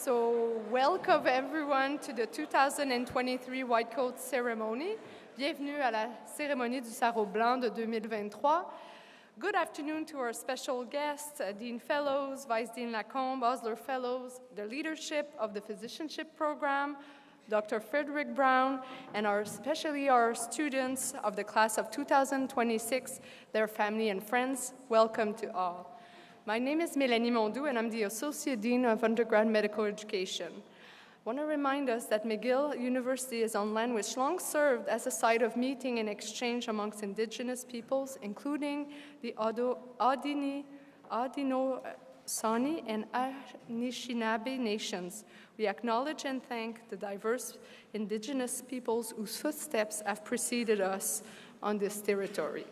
So, welcome everyone to the 2023 White Coat Ceremony. Bienvenue à la cérémonie du sarrau blanc de 2023. Good afternoon to our special guests, Dean Fellows, Vice Dean Lacombe, Osler Fellows, the leadership of the Physicianship Program, Dr. Frederick Brown, and especially our students of the class of 2026, their family and friends. Welcome to all. My name is Mélanie Mondou, and I'm the Associate Dean of Undergrad Medical Education. I want to remind us that McGill University is on land which long served as a site of meeting and exchange amongst Indigenous peoples, including the Haudenosaunee and Anishinaabe nations. We acknowledge and thank the diverse Indigenous peoples whose footsteps have preceded us on this territory.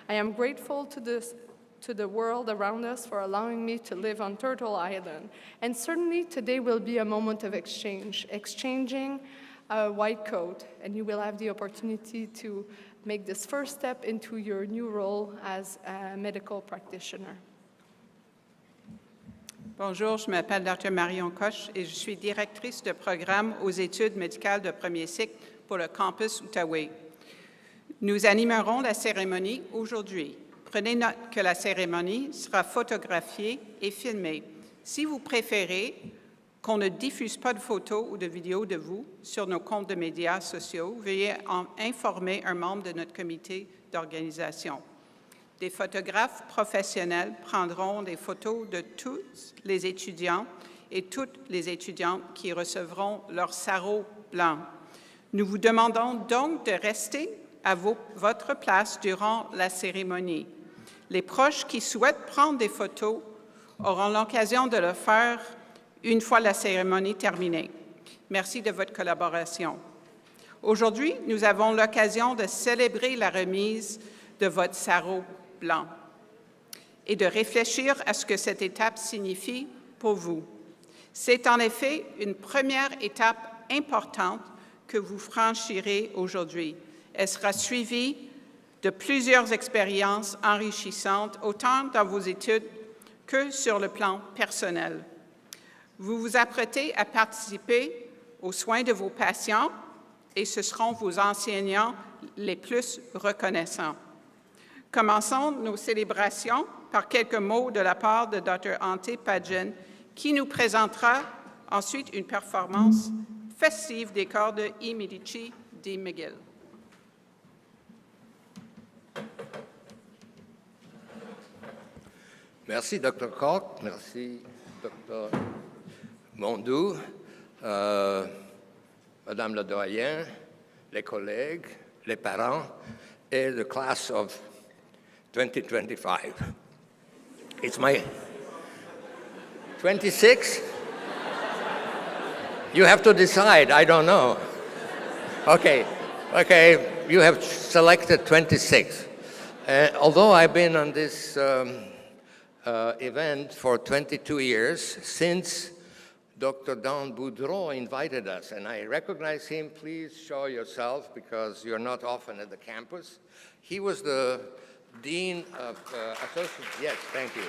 I am grateful to the world around us for allowing me to live on Turtle Island. And certainly today will be a moment of exchanging a white coat, and you will have the opportunity to make this first step into your new role as a medical practitioner. Bonjour, je m'appelle Dr. Marion Coche et je suis directrice de programme aux études médicales de premier cycle pour le campus Outaouais. Nous animerons la cérémonie aujourd'hui. Prenez note que la cérémonie sera photographiée et filmée. Si vous préférez qu'on ne diffuse pas de photos ou de vidéos de vous sur nos comptes de médias sociaux, veuillez informer un membre de notre comité d'organisation. Des photographes professionnels prendront des photos de tous les étudiants et toutes les étudiantes qui recevront leur sarrau blanc. Nous vous demandons donc de rester à votre place durant la cérémonie. Les proches qui souhaitent prendre des photos auront l'occasion de le faire une fois la cérémonie terminée. Merci de votre collaboration. Aujourd'hui, nous avons l'occasion de célébrer la remise de votre sarrau blanc et de réfléchir à ce que cette étape signifie pour vous. C'est en effet une première étape importante que vous franchirez aujourd'hui. Elle sera suivie de plusieurs expériences enrichissantes, autant dans vos études que sur le plan personnel. Vous vous apprêtez à participer aux soins de vos patients et ce seront vos enseignants les plus reconnaissants. Commençons nos célébrations par quelques mots de la part de Dr. Ante Padgen, qui nous présentera ensuite une performance festive des corps de I. Medici de McGill. Merci, Dr. Koch. Merci, Dr. Mondou, Madame le doyen, les collègues, les parents et the class of 2025. It's my 26? You have to decide. I don't know. Okay, you have selected 26. Although I've been on this event for 22 years, since Dr. Don Boudreau invited us, and I recognize him. Please show yourself because you're not often at the campus. He was the Dean of Associate, yes, thank you.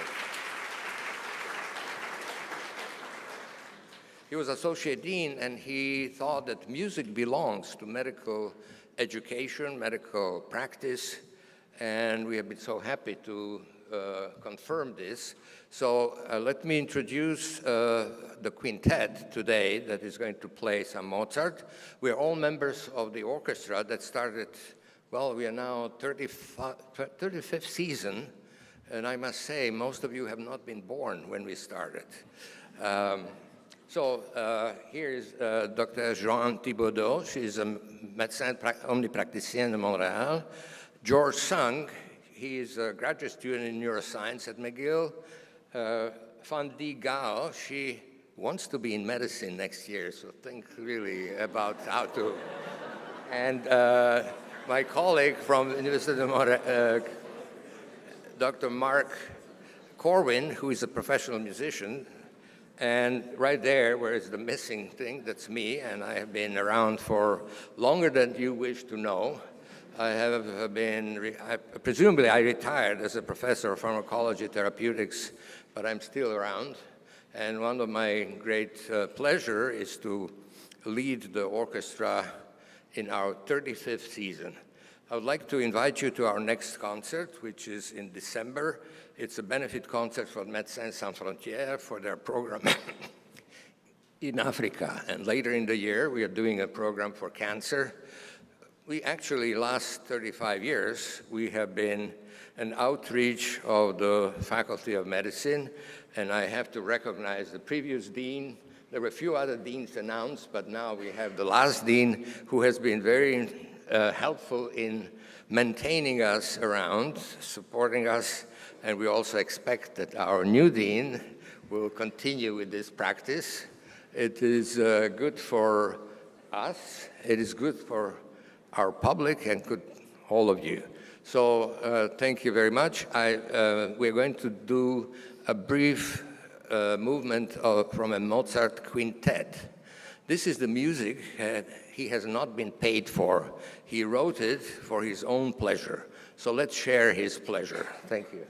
He was Associate Dean, and he thought that music belongs to medical education, medical practice, and we have been so happy to confirm this. So let me introduce the quintet today that is going to play some Mozart. We're all members of the orchestra that started, well, we are now 35th season, and I must say, most of you have not been born when we started. Here is Dr. Joanne Thibodeau. She's a médecin omnipraticien de Montréal. George Sung, he is a graduate student in neuroscience at McGill. Fandi Gao, she wants to be in medicine next year, so think really about how to. And my colleague from the University of Montreal, Dr. Mark Corwin, who is a professional musician. And right there, where is the missing thing, that's me, and I have been around for longer than you wish to know. I have been, presumably I retired as a professor of pharmacology therapeutics, but I'm still around. And one of my great pleasure is to lead the orchestra in our 35th season. I would like to invite you to our next concert, which is in December. It's a benefit concert for Médecins Sans Frontières for their program in Africa. And later in the year, we are doing a program for cancer. We actually, last 35 years, we have been an outreach of the Faculty of Medicine, and I have to recognize the previous dean. There were a few other deans announced, but now we have the last dean who has been very helpful in maintaining us around, supporting us, and we also expect that our new dean will continue with this practice. It is good for us, it is good for our public, and good all of you. So thank you very much. We're going to do a brief movement from a Mozart quintet. This is the music he has not been paid for. He wrote it for his own pleasure. So let's share his pleasure. Thank you.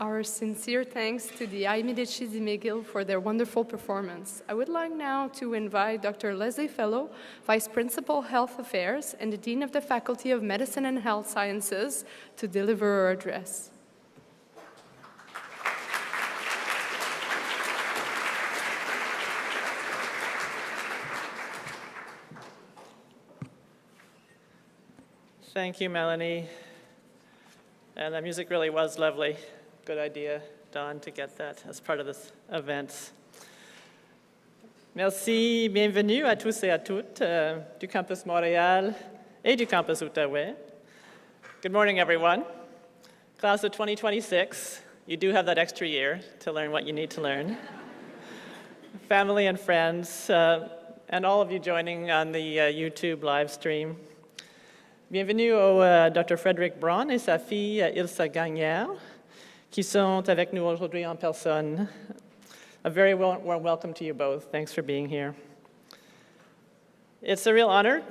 Our sincere thanks to the I. Medici di McGill for their wonderful performance. I would like now to invite Dr. Leslie Fellow, Vice Principal Health Affairs and the Dean of the Faculty of Medicine and Health Sciences, to deliver her address. Thank you, Melanie. And the music really was lovely. Good idea, Dawn, to get that as part of this event. Merci, bienvenue à tous et à toutes du campus Montréal et du campus Outaouais. Good morning, everyone. Class of 2026, you do have that extra year to learn what you need to learn. Family and friends, and all of you joining on the YouTube live stream. Bienvenue au Dr. Frédéric Braun et sa fille Ilsa Gagnère, qui sont avec nous aujourd'hui en personne. A very warm welcome to you both. Thanks for being here. It's a real honor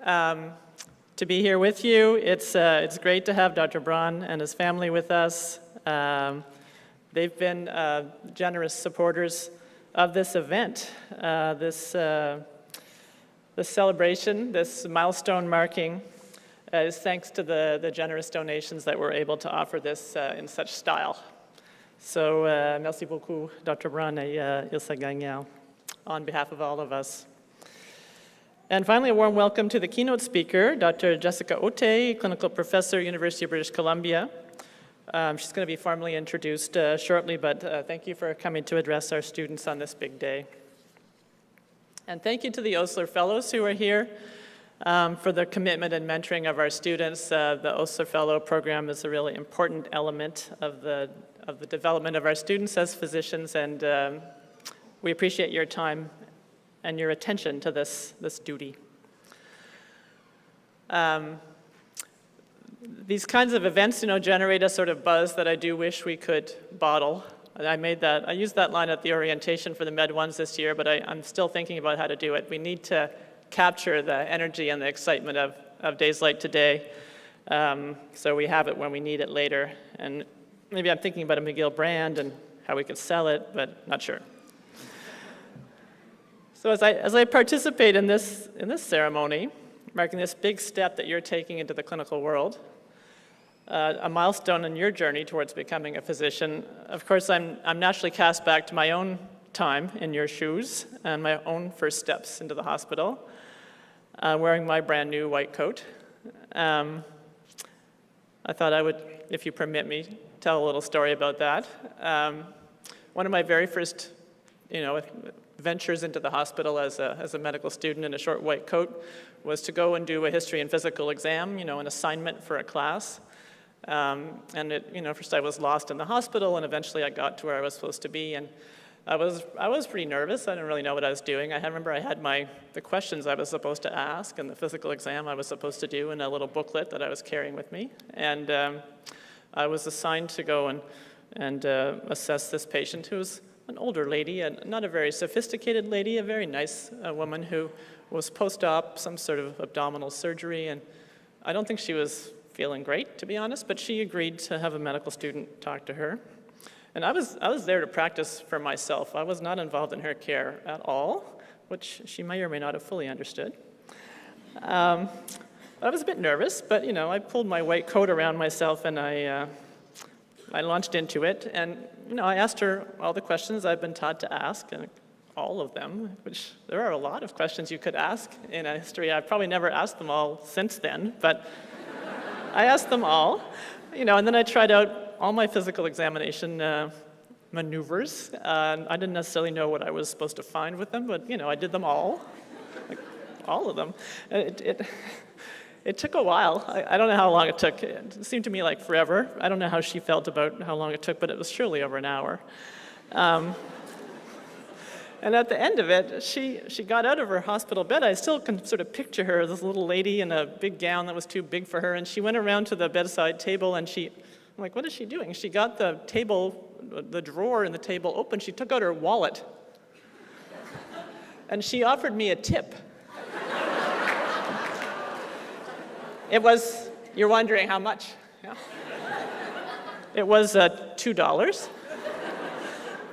to be here with you. It's great to have Dr. Braun and his family with us. They've been generous supporters of this event, this celebration, this milestone marking. Is thanks to the generous donations that we're able to offer this in such style. So, merci beaucoup, Dr. Braun et Ilsa Gagnère, on behalf of all of us. And finally, a warm welcome to the keynote speaker, Dr. Jessica Otte, clinical professor, University of British Columbia. She's going to be formally introduced shortly, but thank you for coming to address our students on this big day. And thank you to the Osler Fellows who are here. For their commitment and mentoring of our students. The Osler Fellow program is a really important element of the development of our students as physicians, and we appreciate your time and your attention to this duty. These kinds of events, generate a sort of buzz that I do wish we could bottle. I used that line at the orientation for the Med 1s this year, but I'm still thinking about how to do it. We need to capture the energy and the excitement of days like today, so we have it when we need it later. And maybe I'm thinking about a McGill brand and how we could sell it, but not sure. So as I participate in this ceremony, marking this big step that you're taking into the clinical world, a milestone in your journey towards becoming a physician, of course I'm naturally cast back to my own time in your shoes and my own first steps into the hospital, wearing my brand new white coat. I thought I would, if you permit me, tell a little story about that. One of my very first, ventures into the hospital as a medical student in a short white coat was to go and do a history and physical exam, an assignment for a class. First I was lost in the hospital, and eventually I got to where I was supposed to be, and I was pretty nervous. I didn't really know what I was doing. I remember I had the questions I was supposed to ask and the physical exam I was supposed to do in a little booklet that I was carrying with me. And I was assigned to go and assess this patient who was an older lady, and not a very sophisticated lady, a very nice woman who was post-op, some sort of abdominal surgery. And I don't think she was feeling great, to be honest, but she agreed to have a medical student talk to her. And I was there to practice for myself. I was not involved in her care at all, which she may or may not have fully understood. I was a bit nervous, but I pulled my white coat around myself and I launched into it. And I asked her all the questions I've been taught to ask, and all of them, which there are a lot of questions you could ask in a history. I've probably never asked them all since then, but I asked them all, and then I tried out all my physical examination maneuvers. I didn't necessarily know what I was supposed to find with them, but I did them all, all of them. And it took a while. I don't know how long it took. It seemed to me like forever. I don't know how she felt about how long it took, but it was surely over an hour. And at the end of it, she got out of her hospital bed. I still can sort of picture her, this little lady in a big gown that was too big for her, and she went around to the bedside table, and I'm like, what is she doing? She got the table, the drawer in the table open. She took out her wallet, and she offered me a tip. It was, you're wondering how much? Yeah. it was $2,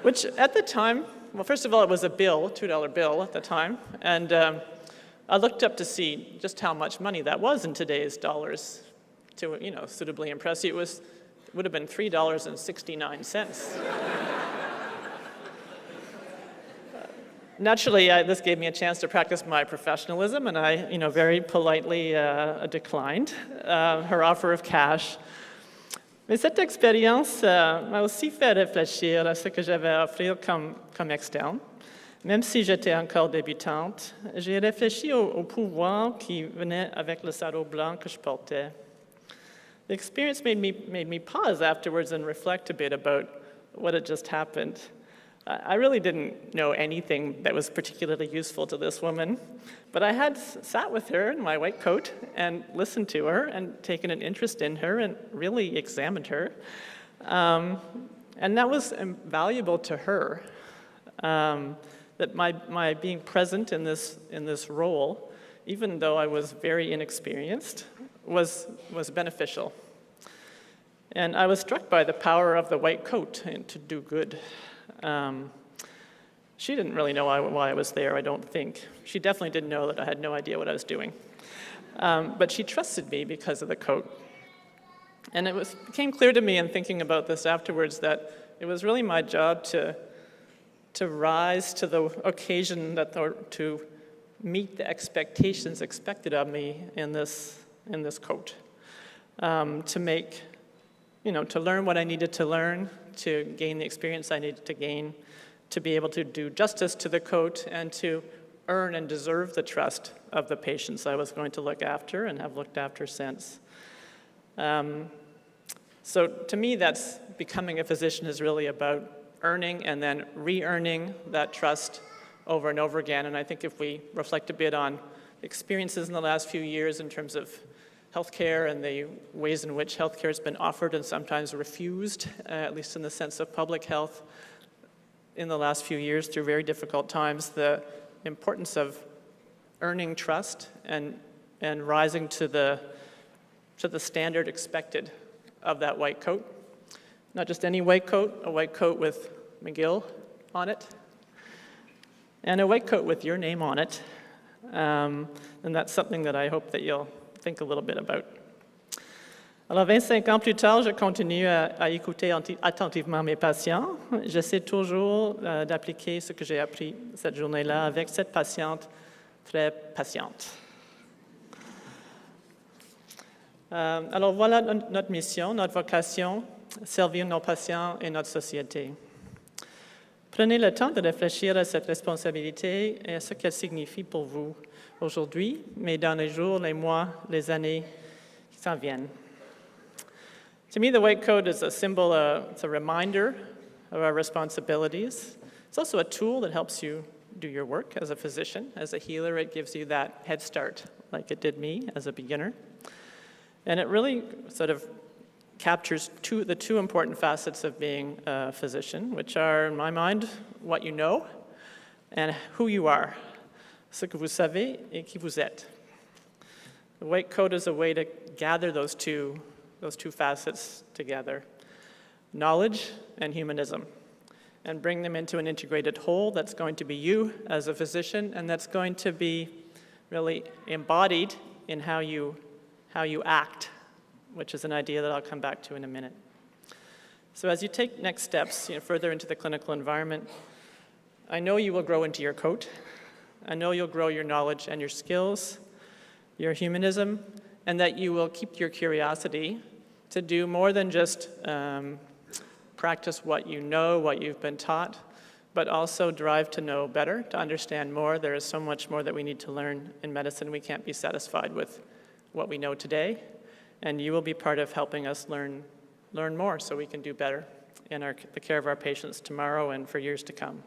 which at the time, well, first of all, it was a bill, $2 bill at the time, and I looked up to see just how much money that was in today's dollars to, suitably impress you. It would have been $3.69. Naturally, this gave me a chance to practice my professionalism, and I, very politely declined her offer of cash. Mais cette expérience m'a aussi fait réfléchir à ce que j'avais à offrir comme externe. Même si j'étais encore débutante, j'ai réfléchi au pouvoir qui venait avec le sarrau blanc que je portais. The experience made me pause afterwards and reflect a bit about what had just happened. I really didn't know anything that was particularly useful to this woman, but I had sat with her in my white coat and listened to her and taken an interest in her and really examined her. And that was invaluable to her, that my being present in this role, even though I was very inexperienced, was beneficial. And I was struck by the power of the white coat to do good. She didn't really know why I was there, I don't think. She definitely didn't know that I had no idea what I was doing. But she trusted me because of the coat. And it became clear to me in thinking about this afterwards that it was really my job to rise to the occasion, to meet the expectations expected of me in this coat. To make, to learn what I needed to learn, to gain the experience I needed to gain, to be able to do justice to the coat, and to earn and deserve the trust of the patients I was going to look after and have looked after since. So to me, that's becoming a physician is really about earning and then re-earning that trust over and over again. And I think if we reflect a bit on experiences in the last few years in terms of healthcare and the ways in which healthcare has been offered and sometimes refused, at least in the sense of public health, in the last few years through very difficult times, the importance of earning trust and rising to the standard expected of that white coat. Not just any white coat, a white coat with McGill on it, and a white coat with your name on it. And that's something that I hope that you'll think a little bit about. Alors, 25 ans plus tard, je continue à écouter attentivement mes patients. J'essaie toujours d'appliquer ce que j'ai appris cette journée-là avec cette patiente très patiente. Alors, voilà notre mission, notre vocation, servir nos patients et notre société. Prenez le temps de réfléchir à cette responsabilité et à ce qu'elle signifie pour vous aujourd'hui, mais dans les jours, les mois, les années qui s'en viennent. To me, the white coat is a symbol, it's a reminder of our responsibilities. It's also a tool that helps you do your work as a physician. As a healer, it gives you that head start, like it did me as a beginner. And it really sort of captures the two important facets of being a physician, which are, in my mind, what you know and who you are, ce que vous savez et qui vous êtes. The white coat is a way to gather those two facets together, knowledge and humanism, and bring them into an integrated whole that's going to be you as a physician, and that's going to be really embodied in how you act, which is an idea that I'll come back to in a minute. So as you take next steps further into the clinical environment, I know you will grow into your coat. I know you'll grow your knowledge and your skills, your humanism, and that you will keep your curiosity to do more than just practice what you know, what you've been taught, but also drive to know better, to understand more. There is so much more that we need to learn in medicine. We can't be satisfied with what we know today, and you will be part of helping us learn more so we can do better in the care of our patients tomorrow and for years to come.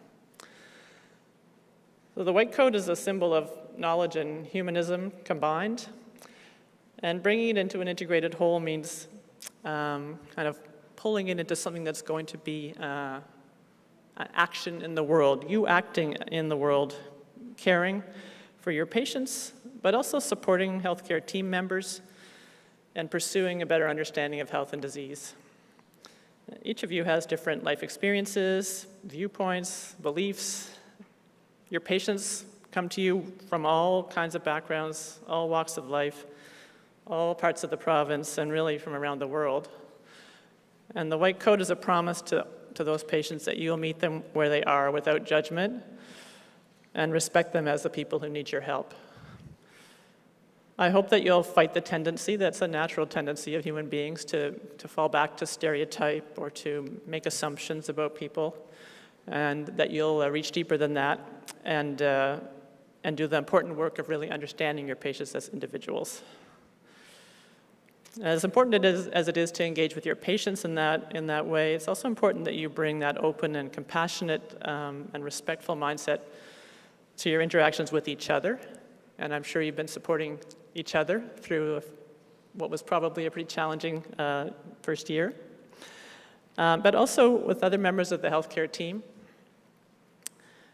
So the white coat is a symbol of knowledge and humanism combined, and bringing it into an integrated whole means kind of pulling it into something that's going to be action in the world, you acting in the world, caring for your patients, but also supporting healthcare team members and pursuing a better understanding of health and disease. Each of you has different life experiences, viewpoints, beliefs. Your patients come to you from all kinds of backgrounds, all walks of life, all parts of the province, and really from around the world. And the white coat is a promise to those patients that you'll meet them where they are without judgment and respect them as the people who need your help. I hope that you'll fight the tendency, that's a natural tendency of human beings, to fall back to stereotype or to make assumptions about people, and that you'll reach deeper than that and do the important work of really understanding your patients as individuals. As important as it is to engage with your patients in that way, it's also important that you bring that open and compassionate and respectful mindset to your interactions with each other. And I'm sure you've been supporting each other through what was probably a pretty challenging first year. But also with other members of the healthcare team.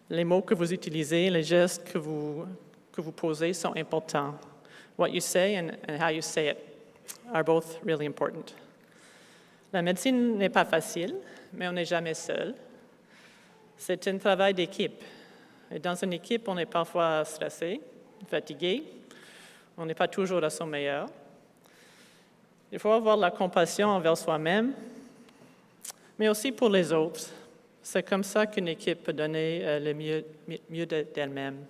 Les mots que vous utilisez, les gestes que vous posez sont importants. What you say and how you say it are both really important. La médecine n'est pas facile, mais on n'est jamais seul. C'est un travail d'équipe. Et dans une équipe, on est parfois stressé, fatigué, on n'est pas toujours à son meilleur. Il faut avoir la compassion envers soi-même, mais aussi pour les autres. C'est comme ça qu'une équipe peut donner le mieux d'elle-même.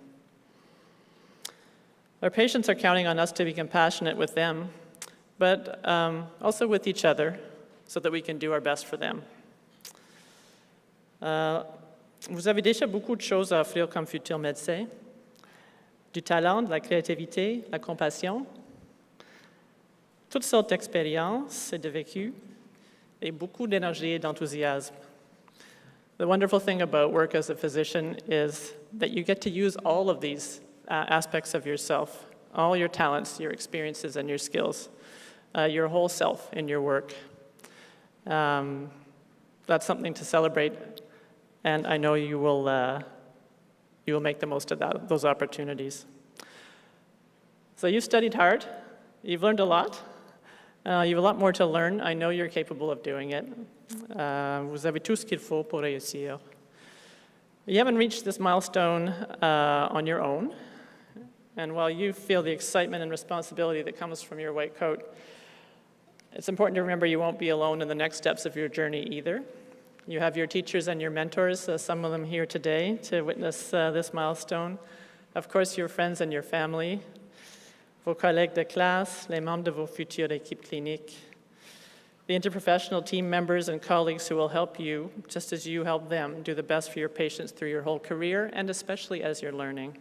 Our patients are counting on us to be compassionate with them, but also with each other, so that we can do our best for them. Vous avez déjà beaucoup de choses à offrir comme futur médecin. Du talent, de la créativité, la compassion, toutes sortes d'expériences et de vécu, et beaucoup d'énergie et d'enthousiasme. The wonderful thing about work as a physician is that you get to use all of these aspects of yourself, all your talents, your experiences, and your skills, your whole self in your work. That's something to celebrate, and I know you will make the most of those opportunities. So you've studied hard, you've learned a lot, you have a lot more to learn. I know you're capable of doing it. Vous avez tout ce qu'il faut pour réussir. You haven't reached this milestone on your own, and while you feel the excitement and responsibility that comes from your white coat, it's important to remember you won't be alone in the next steps of your journey either. You have your teachers and your mentors, some of them here today, to witness this milestone. Of course, your friends and your family, vos collègues de classe, les membres de vos futures équipes cliniques, the interprofessional team members and colleagues who will help you, just as you help them, do the best for your patients through your whole career, and especially as you're learning.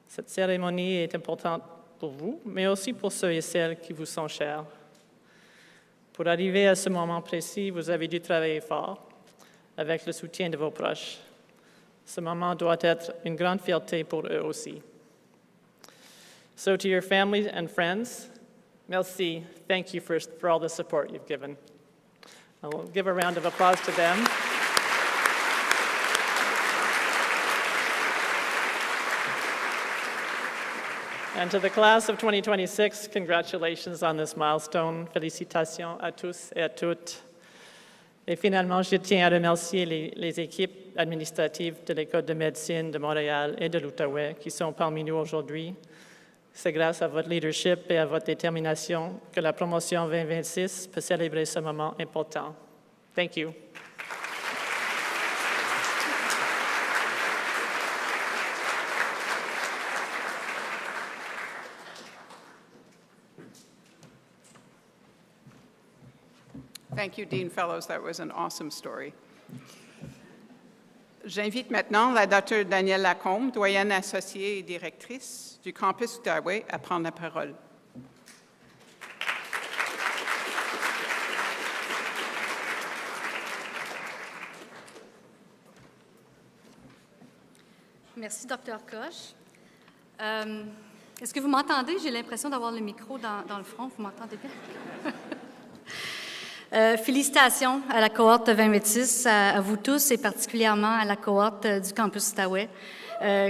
Cette cérémonie est importante pour vous, mais aussi pour ceux et celles qui vous sont chers. Pour arriver à ce moment précis, vous avez dû travailler fort, avec le soutien de vos proches. Ce moment doit être une grande fierté pour eux aussi. So to your family and friends, merci, thank you for all the support you've given. I'll give a round of applause to them. And to the class of 2026, congratulations on this milestone. Félicitations à tous et à toutes. Et finalement, je tiens à remercier les équipes administratives de l'École de médecine de Montréal et de l'Outaouais qui sont parmi nous aujourd'hui. C'est grâce à votre leadership et à votre détermination que la promotion 2026 peut célébrer ce moment important. Thank you. Thank you, Dean Fellows. That was an awesome story. J'invite maintenant la Dr. Danielle Lacombe, doyenne associée et directrice du campus Outaouais, à prendre la parole. Merci, Dr. Koch. Est-ce que vous m'entendez? J'ai l'impression d'avoir le micro dans le front. Vous m'entendez bien? Félicitations à la cohorte 2026, à vous tous et particulièrement à la cohorte du campus Outaouais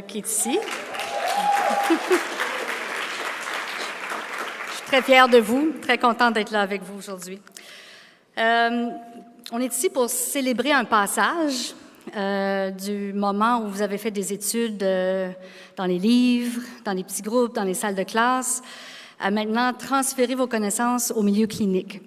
qui est ici. Je suis très fière de vous, très contente d'être là avec vous aujourd'hui. on est ici pour célébrer un passage du moment où vous avez fait des études dans les livres, dans les petits groupes, dans les salles de classe, à maintenant transférer vos connaissances au milieu clinique.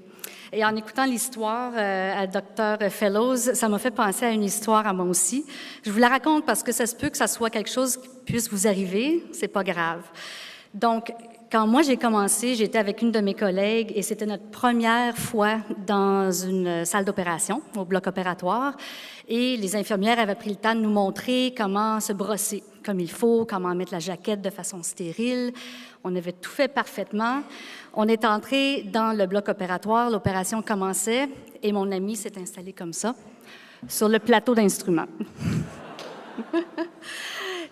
Et en écoutant l'histoire à Dr. Fellows, ça m'a fait penser à une histoire à moi aussi. Je vous la raconte parce que ça se peut que ça soit quelque chose qui puisse vous arriver, c'est pas grave. Donc, quand moi j'ai commencé, j'étais avec une de mes collègues et c'était notre première fois dans une salle d'opération, au bloc opératoire, et les infirmières avaient pris le temps de nous montrer comment se brosser comme il faut, comment mettre la jaquette de façon stérile. On avait tout fait parfaitement. On est entré dans le bloc opératoire, l'opération commençait et mon ami s'est installé comme ça, sur le plateau d'instruments.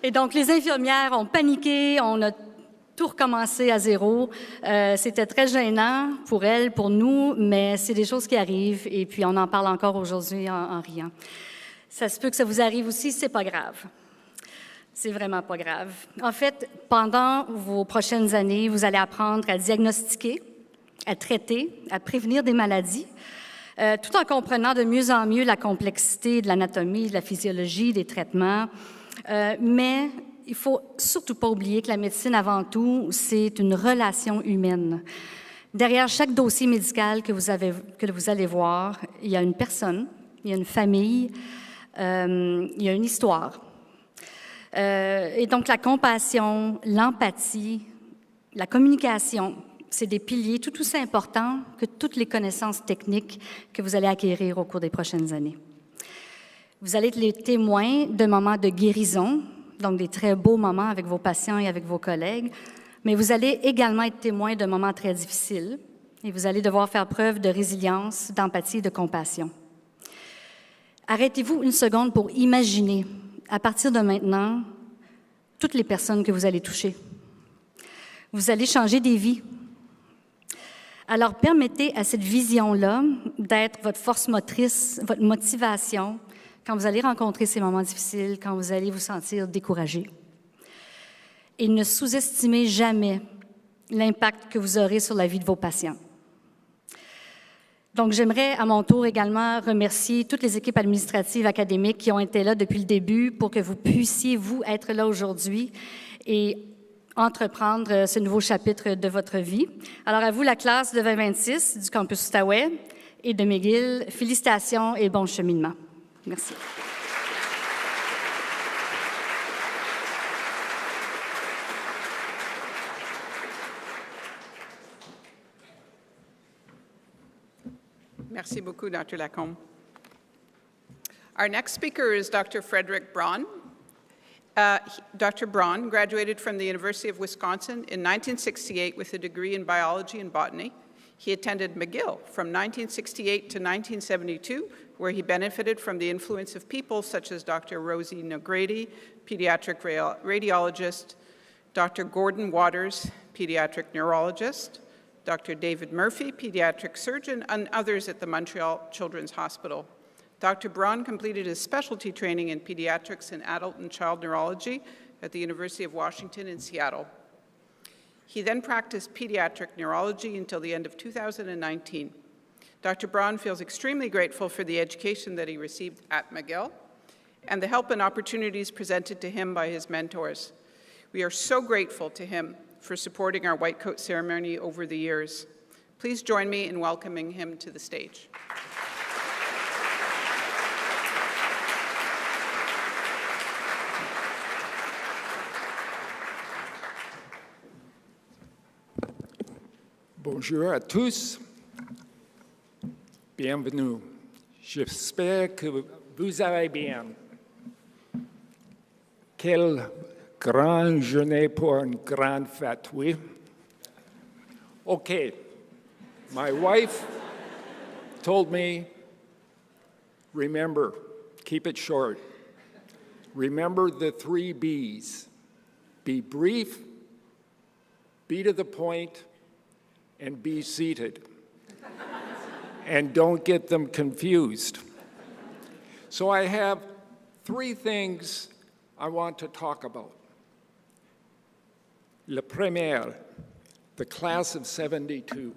Et donc, les infirmières ont paniqué, on a tout recommencé à zéro. C'était très gênant pour elles, pour nous, mais c'est des choses qui arrivent et puis on en parle encore aujourd'hui en riant. Ça se peut que ça vous arrive aussi, c'est pas grave. C'est vraiment pas grave. En fait, pendant vos prochaines années, vous allez apprendre à diagnostiquer, à traiter, à prévenir des maladies, tout en comprenant de mieux en mieux la complexité de l'anatomie, de la physiologie, des traitements. Mais il faut surtout pas oublier que la médecine, avant tout, c'est une relation humaine. Derrière chaque dossier médical que vous allez voir, il y a une personne, il y a une famille, il y a une histoire. Et donc, la compassion, l'empathie, la communication, c'est des piliers tout aussi importants que toutes les connaissances techniques que vous allez acquérir au cours des prochaines années. Vous allez être les témoins de moments de guérison, donc des très beaux moments avec vos patients et avec vos collègues, mais vous allez également être témoins de moments très difficiles et vous allez devoir faire preuve de résilience, d'empathie et de compassion. Arrêtez-vous une seconde pour imaginer, à partir de maintenant, toutes les personnes que vous allez toucher. Vous allez changer des vies. Alors, permettez à cette vision-là d'être votre force motrice, votre motivation, quand vous allez rencontrer ces moments difficiles, quand vous allez vous sentir découragé. Et ne sous-estimez jamais l'impact que vous aurez sur la vie de vos patients. Donc, j'aimerais à mon tour également remercier toutes les équipes administratives académiques qui ont été là depuis le début pour que vous puissiez, vous, être là aujourd'hui et entreprendre ce nouveau chapitre de votre vie. Alors, à vous, la classe de 2026 du campus Outaouais et de McGill, félicitations et bon cheminement. Merci. Merci beaucoup, Dr. Lacombe. Our next speaker is Dr. Frederick Braun. Dr. Braun graduated from the University of Wisconsin in 1968 with a degree in biology and botany. He attended McGill from 1968 to 1972, where he benefited from the influence of people such as Dr. Rosie Nogrady, pediatric radiologist, Dr. Gordon Waters, pediatric neurologist, Dr. David Murphy, pediatric surgeon, and others at the Montreal Children's Hospital. Dr. Braun completed his specialty training in pediatrics and adult and child neurology at the University of Washington in Seattle. He then practiced pediatric neurology until the end of 2019. Dr. Braun feels extremely grateful for the education that he received at McGill and the help and opportunities presented to him by his mentors. We are so grateful to him for supporting our White Coat ceremony over the years. Please join me in welcoming him to the stage. Bonjour à tous. Bienvenue. J'espère que vous allez bien. Quelle grande journée pour une grande fête, oui? Okay. My wife told me, remember, keep it short. Remember the 3 B's. Be brief, be to the point, and be seated. And don't get them confused. So I have 3 things I want to talk about. Le premier, the class of 72.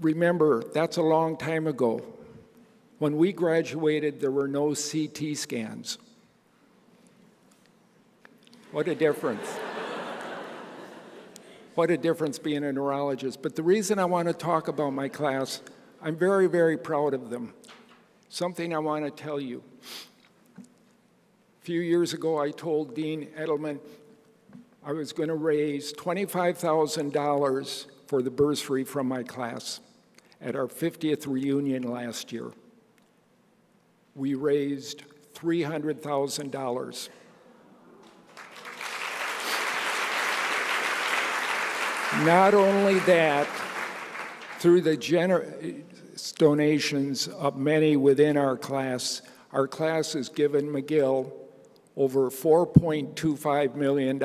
remember, that's a long time ago. When we graduated, there were no CT scans. What a difference. What a difference being a neurologist. But the reason I want to talk about my class, I'm very, very proud of them. Something I want to tell you. A few years ago, I told Dean Edelman I was going to raise $25,000 for the bursary from my class at our 50th reunion last year. We raised $300,000. Not only that, through the generous donations of many within our class has given McGill over $4.25 million.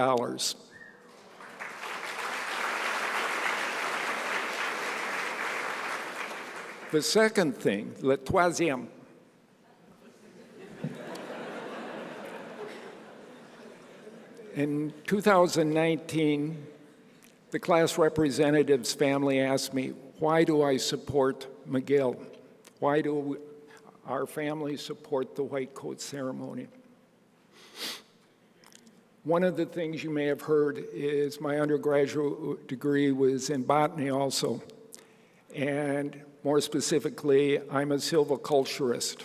The second thing, le troisième, in 2019, the class representative's family asked me, why do I support McGill? Why do our family support the White Coat Ceremony? One of the things you may have heard is my undergraduate degree was in botany also. And more specifically, I'm a silviculturist.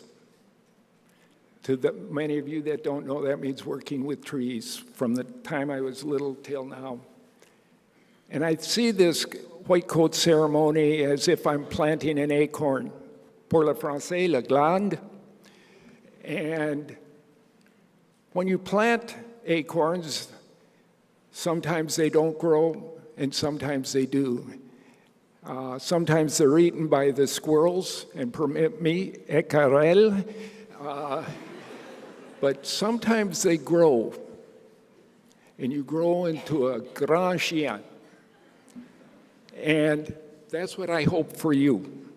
Many of you that don't know, that means working with trees from the time I was little till now. And I see this White Coat Ceremony as if I'm planting an acorn. Pour le français, la glande. And when you plant acorns, sometimes they don't grow, and sometimes they do. Sometimes they're eaten by the squirrels, and permit me, écarel. But sometimes they grow, and you grow into a grand chien. And that's what I hope for you.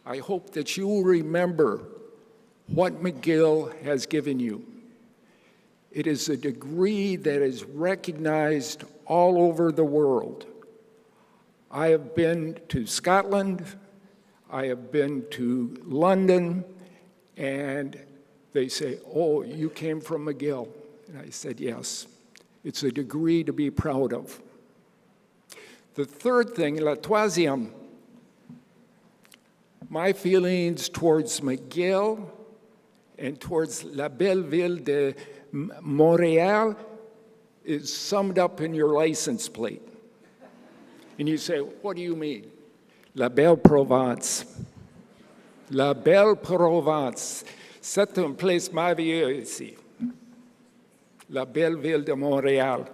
I hope that you will remember what McGill has given you. It is a degree that is recognized all over the world. I have been to Scotland, I have been to London, and they say, oh, you came from McGill. And I said, yes. It's a degree to be proud of. The third thing, la troisième, my feelings towards McGill and towards la belle ville de Montréal is summed up in your license plate. And you say, what do you mean? La belle Provence. La belle Provence. C'est une place merveilleuse ici. La belle ville de Montréal.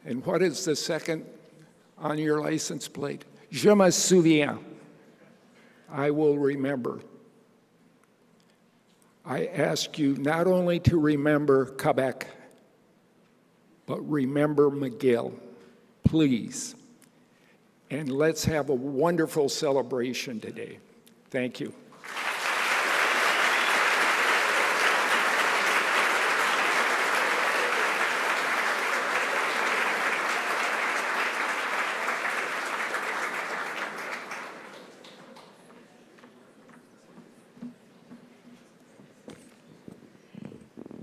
And what is the second on your license plate? Je me souviens. I will remember. I ask you not only to remember Quebec, but remember McGill, please. And let's have a wonderful celebration today. Thank you.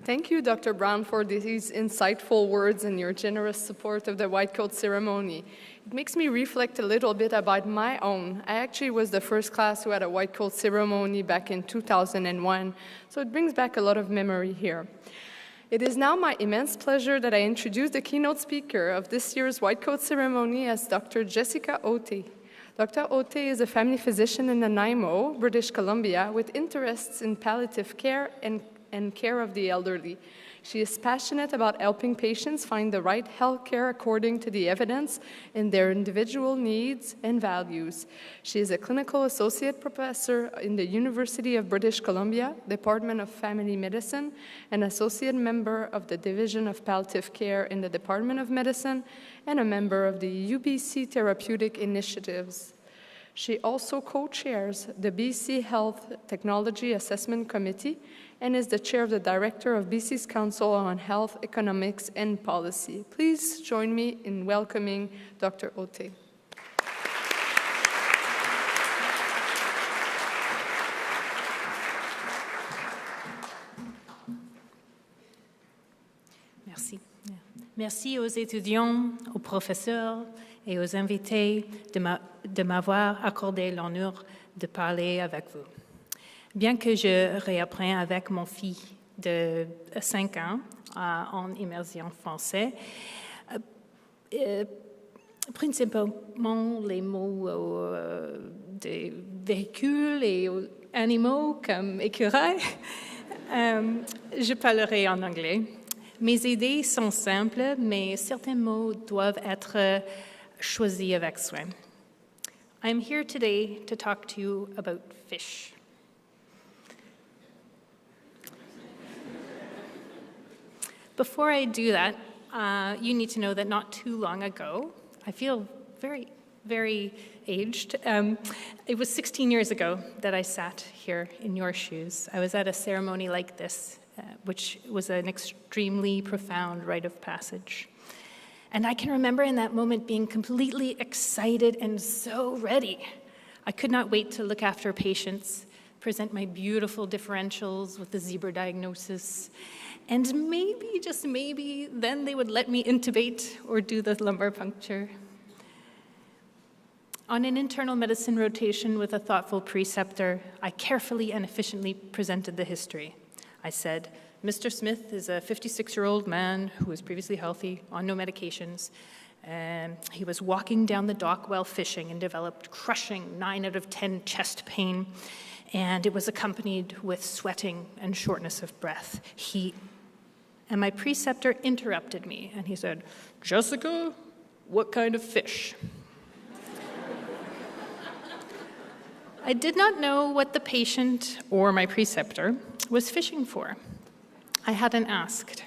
Thank you, Dr. Brown, for these insightful words and your generous support of the White Coat Ceremony. It makes me reflect a little bit about my own. I actually was the first class who had a White Coat Ceremony back in 2001, so it brings back a lot of memory here. It is now my immense pleasure that I introduce the keynote speaker of this year's White Coat Ceremony as Dr. Jessica Ote. Dr. Ote is a family physician in Nanaimo, British Columbia, with interests in palliative care and care of the elderly. She is passionate about helping patients find the right health care according to the evidence and their individual needs and values. She is a clinical associate professor in the University of British Columbia, Department of Family Medicine, an associate member of the Division of Palliative Care in the Department of Medicine, and a member of the UBC Therapeutic Initiatives. She also co-chairs the BC Health Technology Assessment Committee and is the chair of the director of BC's Council on Health, Economics, and Policy. Please join me in welcoming Dr. Ote. Merci aux étudiants, aux professeurs et aux invités de m'avoir accordé l'honneur de parler avec vous. Bien que je réapprenne avec mon fils de 5 ans en immersion français, principalement les mots des véhicules et animaux comme écureuil, je parlerai en anglais. Mes idées sont simples, mais certains mots doivent être choisis avec soin. I'm here today to talk to you about fish. Before I do that, you need to know that not too long ago, I feel very, very aged. It was 16 years ago that I sat here in your shoes. I was at a ceremony like this, which was an extremely profound rite of passage. And I can remember in that moment being completely excited and so ready. I could not wait to look after patients, present my beautiful differentials with the zebra diagnosis, and maybe, just maybe, then they would let me intubate or do the lumbar puncture. On an internal medicine rotation with a thoughtful preceptor, I carefully and efficiently presented the history. I said, Mr. Smith is a 56-year-old man who was previously healthy, on no medications. He was walking down the dock while fishing and developed crushing 9 out of 10 chest pain, and it was accompanied with sweating and shortness of breath. And my preceptor interrupted me, and he said, Jessica, what kind of fish? I did not know what the patient or my preceptor was fishing for. I hadn't asked.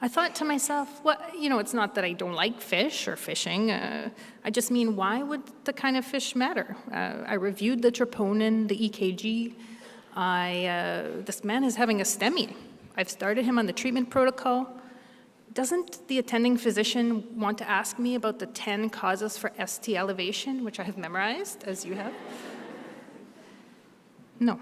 I thought to myself, it's not that I don't like fish or fishing. I just mean, why would the kind of fish matter? I reviewed the troponin, the EKG. This man is having a STEMI. I've started him on the treatment protocol. Doesn't the attending physician want to ask me about the 10 causes for ST elevation, which I have memorized, as you have? No.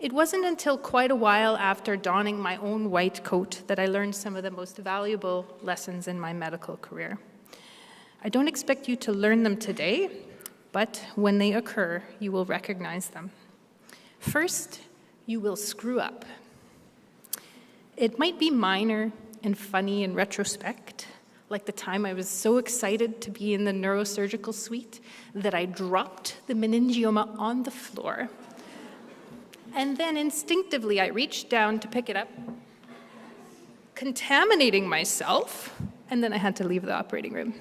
It wasn't until quite a while after donning my own white coat that I learned some of the most valuable lessons in my medical career. I don't expect you to learn them today, but when they occur, you will recognize them. First, you will screw up. It might be minor and funny in retrospect, like the time I was so excited to be in the neurosurgical suite that I dropped the meningioma on the floor. And then instinctively, I reached down to pick it up, contaminating myself, and then I had to leave the operating room.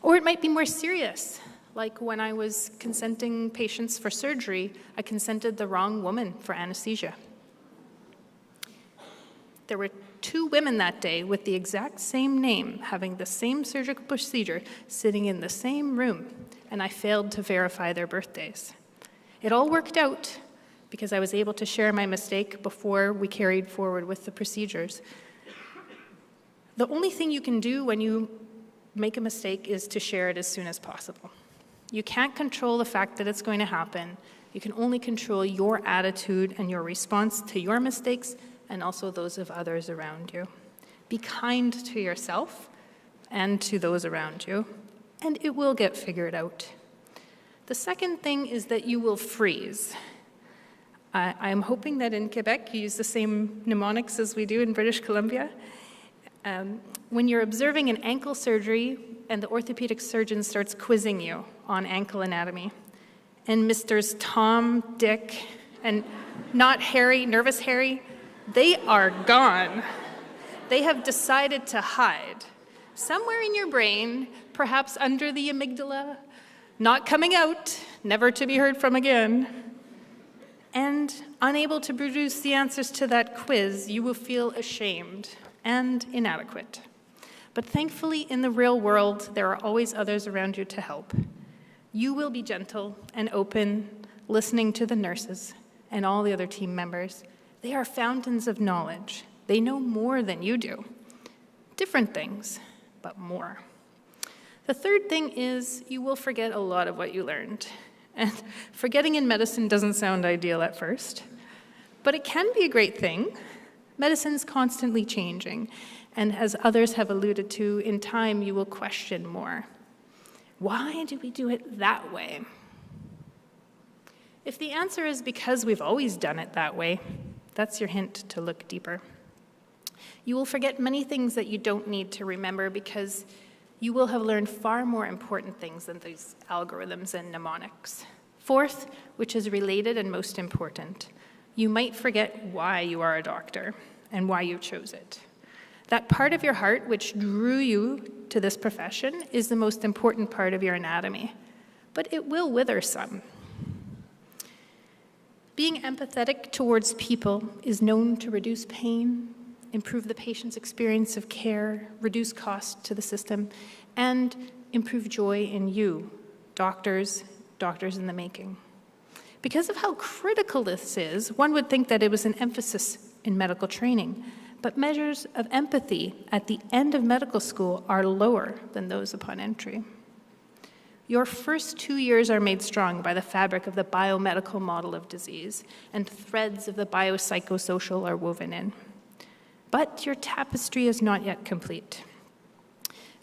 Or it might be more serious, like when I was consenting patients for surgery, I consented the wrong woman for anesthesia. There were 2 women that day with the exact same name, having the same surgical procedure, sitting in the same room, and I failed to verify their birthdays. It all worked out because I was able to share my mistake before we carried forward with the procedures. The only thing you can do when you make a mistake is to share it as soon as possible. You can't control the fact that it's going to happen. You can only control your attitude and your response to your mistakes and also those of others around you. Be kind to yourself and to those around you, and it will get figured out. The second thing is that you will freeze. I'm hoping that in Quebec you use the same mnemonics as we do in British Columbia. When you're observing an ankle surgery and the orthopedic surgeon starts quizzing you on ankle anatomy, and Misters Tom, Dick, and not Harry, nervous Harry, they are gone. They have decided to hide. Somewhere in your brain, perhaps under the amygdala, not coming out, never to be heard from again. And unable to produce the answers to that quiz, you will feel ashamed and inadequate. But thankfully, in the real world, there are always others around you to help. You will be gentle and open, listening to the nurses and all the other team members. They are fountains of knowledge. They know more than you do. Different things, but more. The third thing is you will forget a lot of what you learned. And forgetting in medicine doesn't sound ideal at first, but it can be a great thing. Medicine's constantly changing, and as others have alluded to, in time you will question more. Why do we do it that way? If the answer is because we've always done it that way, that's your hint to look deeper. You will forget many things that you don't need to remember because you will have learned far more important things than these algorithms and mnemonics. Fourth, which is related and most important, you might forget why you are a doctor and why you chose it. That part of your heart which drew you to this profession is the most important part of your anatomy, but it will wither some. Being empathetic towards people is known to reduce pain, improve the patient's experience of care, reduce cost to the system, and improve joy in you, doctors in the making. Because of how critical this is, one would think that it was an emphasis in medical training, but measures of empathy at the end of medical school are lower than those upon entry. Your first 2 years are made strong by the fabric of the biomedical model of disease, and threads of the biopsychosocial are woven in. But your tapestry is not yet complete.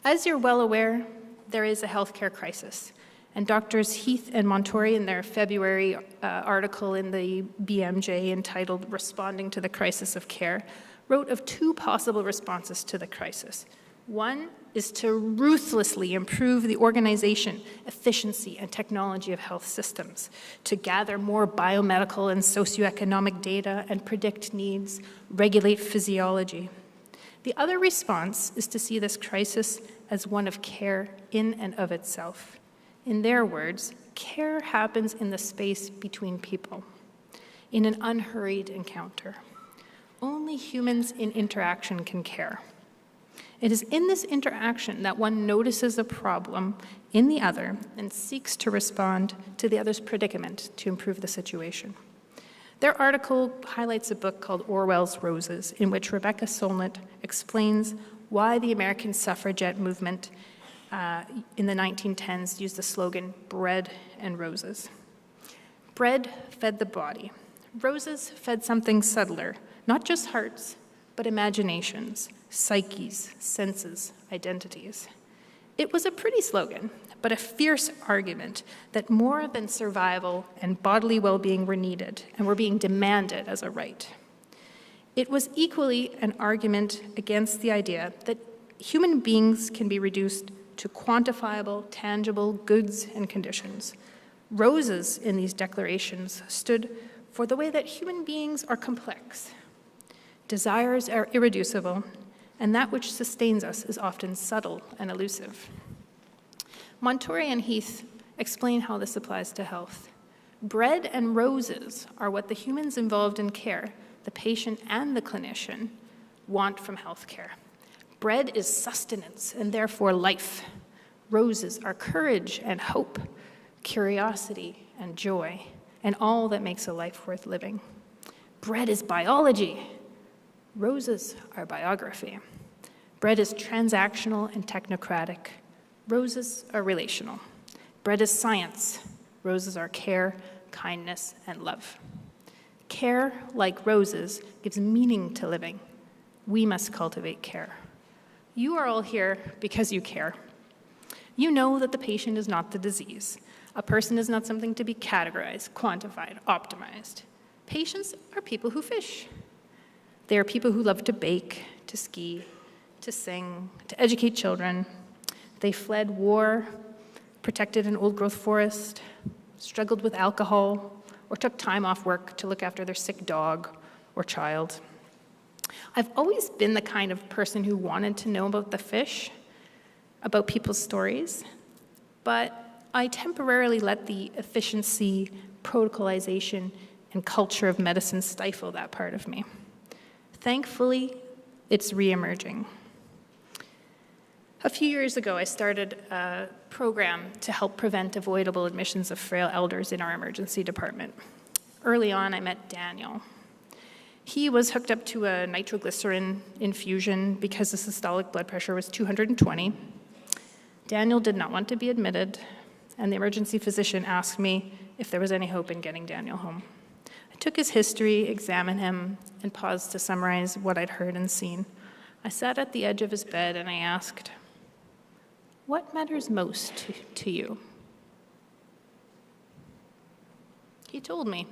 As you're well aware, there is a healthcare crisis, and Doctors Heath and Montori, in their February article in the BMJ entitled Responding to the Crisis of Care, wrote of two possible responses to the crisis. One is to ruthlessly improve the organization, efficiency, and technology of health systems, to gather more biomedical and socioeconomic data and predict needs, regulate physiology. The other response is to see this crisis as one of care in and of itself. In their words, care happens in the space between people, in an unhurried encounter. Only humans in interaction can care. It is in this interaction that one notices a problem in the other and seeks to respond to the other's predicament to improve the situation. Their article highlights a book called Orwell's Roses, in which Rebecca Solnit explains why the American suffragette movement in the 1910s used the slogan, bread and roses. Bread fed the body. Roses fed something subtler, not just hearts, but imaginations, psyches, senses, identities. It was a pretty slogan, but a fierce argument that more than survival and bodily well-being were needed and were being demanded as a right. It was equally an argument against the idea that human beings can be reduced to quantifiable, tangible goods and conditions. Roses in these declarations stood for the way that human beings are complex. Desires are irreducible, and that which sustains us is often subtle and elusive. Montori and Heath explain how this applies to health. Bread and roses are what the humans involved in care, the patient and the clinician, want from healthcare. Bread is sustenance and therefore life. Roses are courage and hope, curiosity and joy, and all that makes a life worth living. Bread is biology. Roses are biography. Bread is transactional and technocratic. Roses are relational. Bread is science. Roses are care, kindness, and love. Care, like roses, gives meaning to living. We must cultivate care. You are all here because you care. You know that the patient is not the disease. A person is not something to be categorized, quantified, optimized. Patients are people who fish. They are people who love to bake, to ski, to sing, to educate children. They fled war, protected an old-growth forest, struggled with alcohol, or took time off work to look after their sick dog or child. I've always been the kind of person who wanted to know about the fish, about people's stories, but I temporarily let the efficiency, protocolization, and culture of medicine stifle that part of me. Thankfully, it's re-emerging. A few years ago, I started a program to help prevent avoidable admissions of frail elders in our emergency department. Early on, I met Daniel. He was hooked up to a nitroglycerin infusion because the systolic blood pressure was 220. Daniel did not want to be admitted, and the emergency physician asked me if there was any hope in getting Daniel home. I I took his history, examined him, and paused to summarize what I'd heard and seen. I sat at the edge of his bed and I asked, "What matters most to you?" He told me.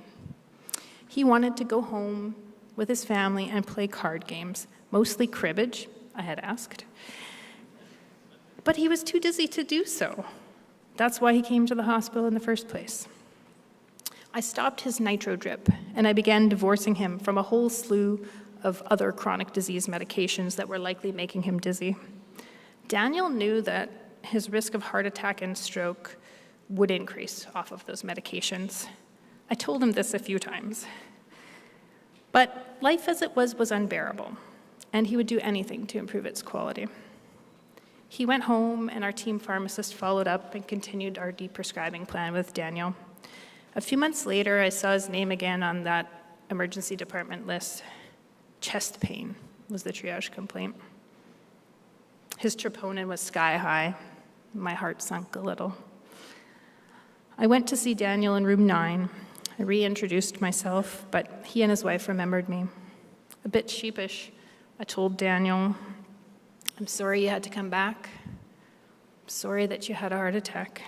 He wanted to go home with his family and play card games, mostly cribbage, I had asked. But he was too dizzy to do so. That's why he came to the hospital in the first place. I stopped his nitro drip, and I began divorcing him from a whole slew of other chronic disease medications that were likely making him dizzy. Daniel knew that his risk of heart attack and stroke would increase off of those medications. I told him this a few times. But life as it was unbearable, and he would do anything to improve its quality. He went home, and our team pharmacist followed up and continued our deprescribing plan with Daniel. A few months later, I saw his name again on that emergency department list. Chest pain was the triage complaint. His troponin was sky high. My heart sunk a little. I went to see Daniel in room 9. I reintroduced myself, but he and his wife remembered me. A bit sheepish, I told Daniel, "I'm sorry you had to come back. I'm sorry that you had a heart attack."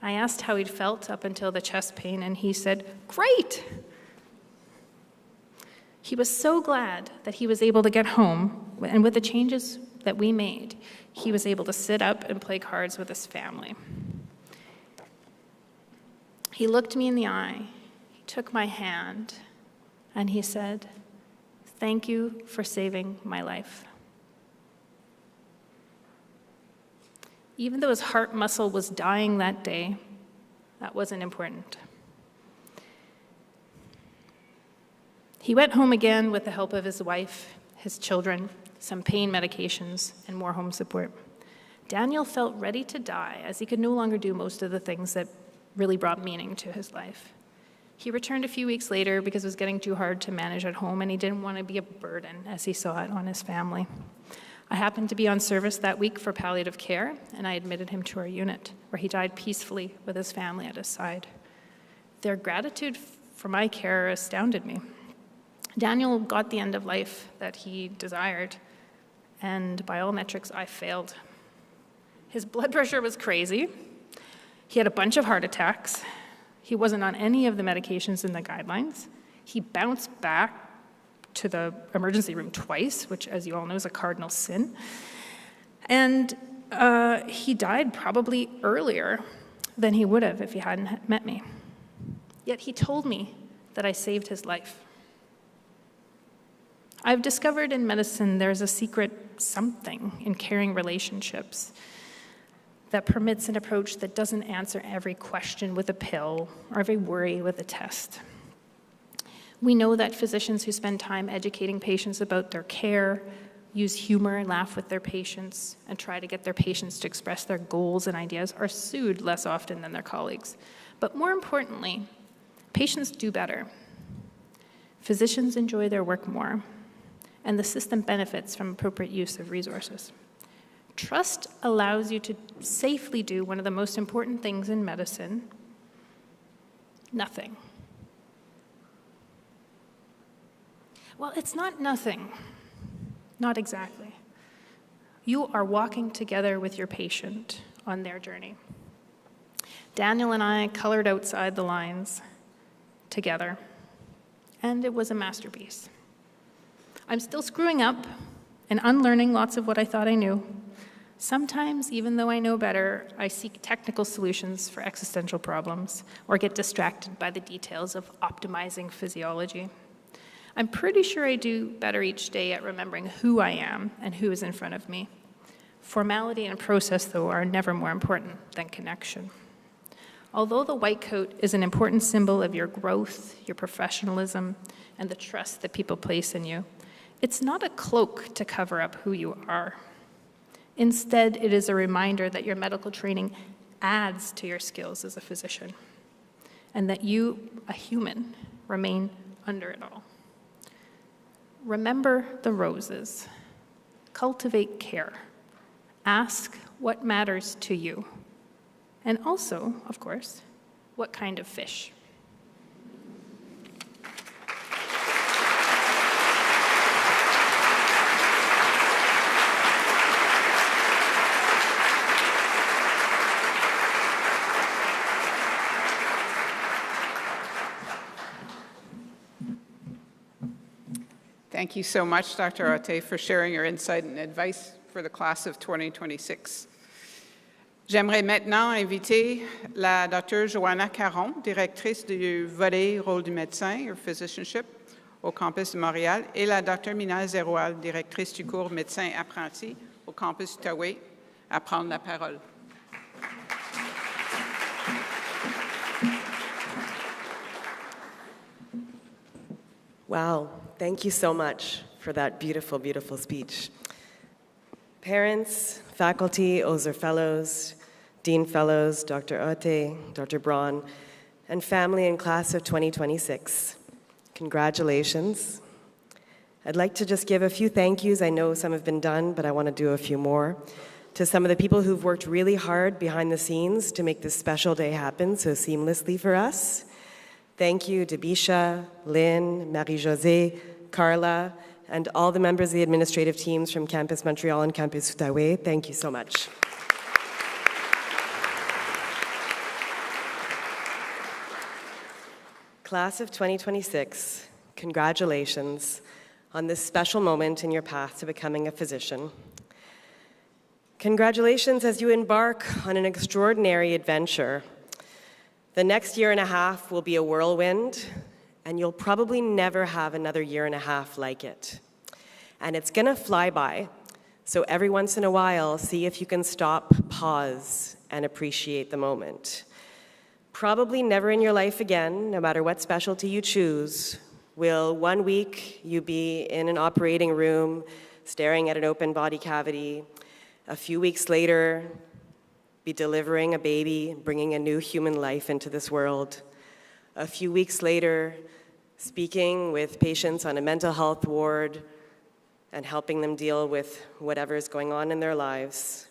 I asked how he'd felt up until the chest pain, and he said, "Great!" He was so glad that he was able to get home, and with the changes that we made, he was able to sit up and play cards with his family. He looked me in the eye, he took my hand, and he said, "Thank you for saving my life." Even though his heart muscle was dying that day, that wasn't important. He went home again with the help of his wife, his children, some pain medications, and more home support. Daniel felt ready to die as he could no longer do most of the things that really brought meaning to his life. He returned a few weeks later because it was getting too hard to manage at home, and he didn't want to be a burden as he saw it on his family. I happened to be on service that week for palliative care, and I admitted him to our unit, where he died peacefully with his family at his side. Their gratitude for my care astounded me. Daniel got the end of life that he desired, and by all metrics, I failed. His blood pressure was crazy. He had a bunch of heart attacks. He wasn't on any of the medications in the guidelines. He bounced back to the emergency room twice, which, as you all know, is a cardinal sin. And he died probably earlier than he would have if he hadn't met me. Yet he told me that I saved his life. I've discovered in medicine there's a secret something in caring relationships that permits an approach that doesn't answer every question with a pill or every worry with a test. We know that physicians who spend time educating patients about their care, use humor and laugh with their patients, and try to get their patients to express their goals and ideas are sued less often than their colleagues. But more importantly, patients do better. Physicians enjoy their work more, and the system benefits from appropriate use of resources. Trust allows you to safely do one of the most important things in medicine: nothing. Well, it's not nothing. Not exactly. You are walking together with your patient on their journey. Daniel and I colored outside the lines together, and it was a masterpiece. I'm still screwing up and unlearning lots of what I thought I knew. Sometimes, even though I know better, I seek technical solutions for existential problems or get distracted by the details of optimizing physiology. I'm pretty sure I do better each day at remembering who I am and who is in front of me. Formality and process, though, are never more important than connection. Although the white coat is an important symbol of your growth, your professionalism, and the trust that people place in you, it's not a cloak to cover up who you are. Instead, it is a reminder that your medical training adds to your skills as a physician, and that you, a human, remain under it all. Remember the roses. Cultivate care. Ask what matters to you. And also, of course, what kind of fish. Thank you so much, Dr. Otte, for sharing your insight and advice for the class of 2026. J'aimerais maintenant inviter la Dr. Joanna Caron, directrice du volet rôle du médecin, or physicianship, au campus de Montréal, et la Dr. Mina Zeroual, directrice du cours médecin apprenti au campus d'Outaouais, à prendre la parole. Wow, thank you so much for that beautiful, beautiful speech. Parents, faculty, Ozer Fellows, Dean Fellows, Dr. Otte, Dr. Braun, and family and class of 2026, congratulations. I'd like to just give a few thank yous. I know some have been done, but I want to do a few more. To some of the people who've worked really hard behind the scenes to make this special day happen so seamlessly for us. Thank you to Bisha, Lynn, Marie-Josée, Carla, and all the members of the administrative teams from Campus Montreal and Campus Outaouais. Thank you so much. Class of 2026, congratulations on this special moment in your path to becoming a physician. Congratulations as you embark on an extraordinary adventure. The next year and a half will be a whirlwind, and you'll probably never have another year and a half like it. And it's gonna fly by, so every once in a while, see if you can stop, pause, and appreciate the moment. Probably never in your life again, no matter what specialty you choose, will 1 week you be in an operating room, staring at an open body cavity. A few weeks later, be delivering a baby, bringing a new human life into this world. A few weeks later, speaking with patients on a mental health ward and helping them deal with whatever is going on in their lives.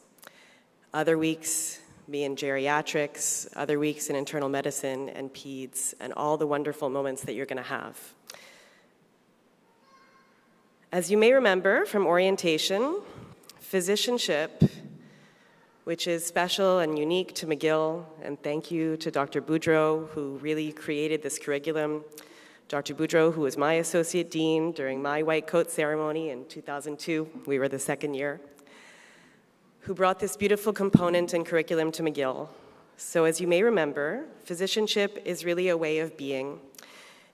Other weeks, be in geriatrics, other weeks in internal medicine and peds, and all the wonderful moments that you're gonna have. As you may remember from orientation, physicianship, which is special and unique to McGill, and thank you to Dr. Boudreau, who really created this curriculum. Dr. Boudreau, who was my associate dean during my white coat ceremony in 2002, we were the second year, who brought this beautiful component and curriculum to McGill. So as you may remember, physicianship is really a way of being.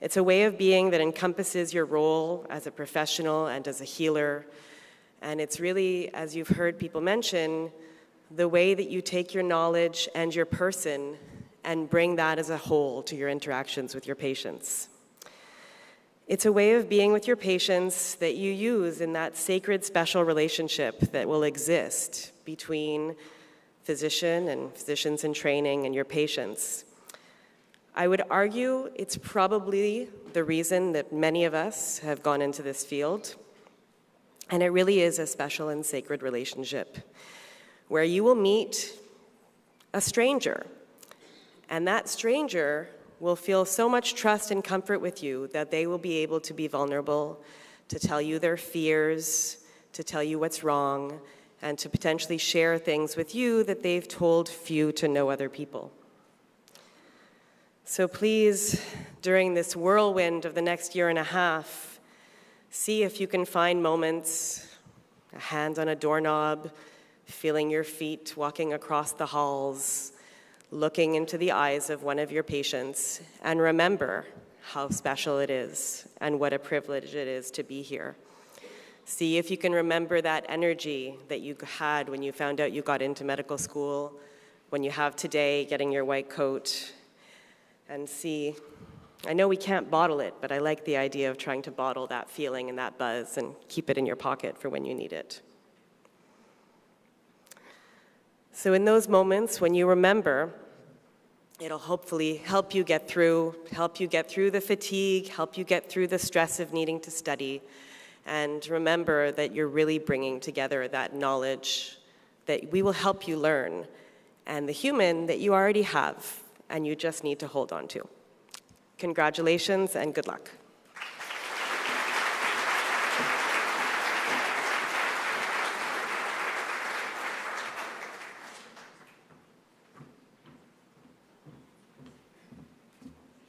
It's a way of being that encompasses your role as a professional and as a healer. And it's really, as you've heard people mention, the way that you take your knowledge and your person and bring that as a whole to your interactions with your patients. It's a way of being with your patients that you use in that sacred, special relationship that will exist between physician and physicians in training and your patients. I would argue it's probably the reason that many of us have gone into this field, and it really is a special and sacred relationship where you will meet a stranger, and that stranger will feel so much trust and comfort with you that they will be able to be vulnerable, to tell you their fears, to tell you what's wrong, and to potentially share things with you that they've told few to no other people. So please, during this whirlwind of the next year and a half, see if you can find moments, a hand on a doorknob, feeling your feet walking across the halls, looking into the eyes of one of your patients, and remember how special it is and what a privilege it is to be here. See if you can remember that energy that you had when you found out you got into medical school, when you have today getting your white coat, and see, I know we can't bottle it, but I like the idea of trying to bottle that feeling and that buzz and keep it in your pocket for when you need it. So in those moments when you remember, it'll hopefully help you get through the fatigue, help you get through the stress of needing to study, and remember that you're really bringing together that knowledge that we will help you learn, and the human that you already have, and you just need to hold on to. Congratulations and good luck.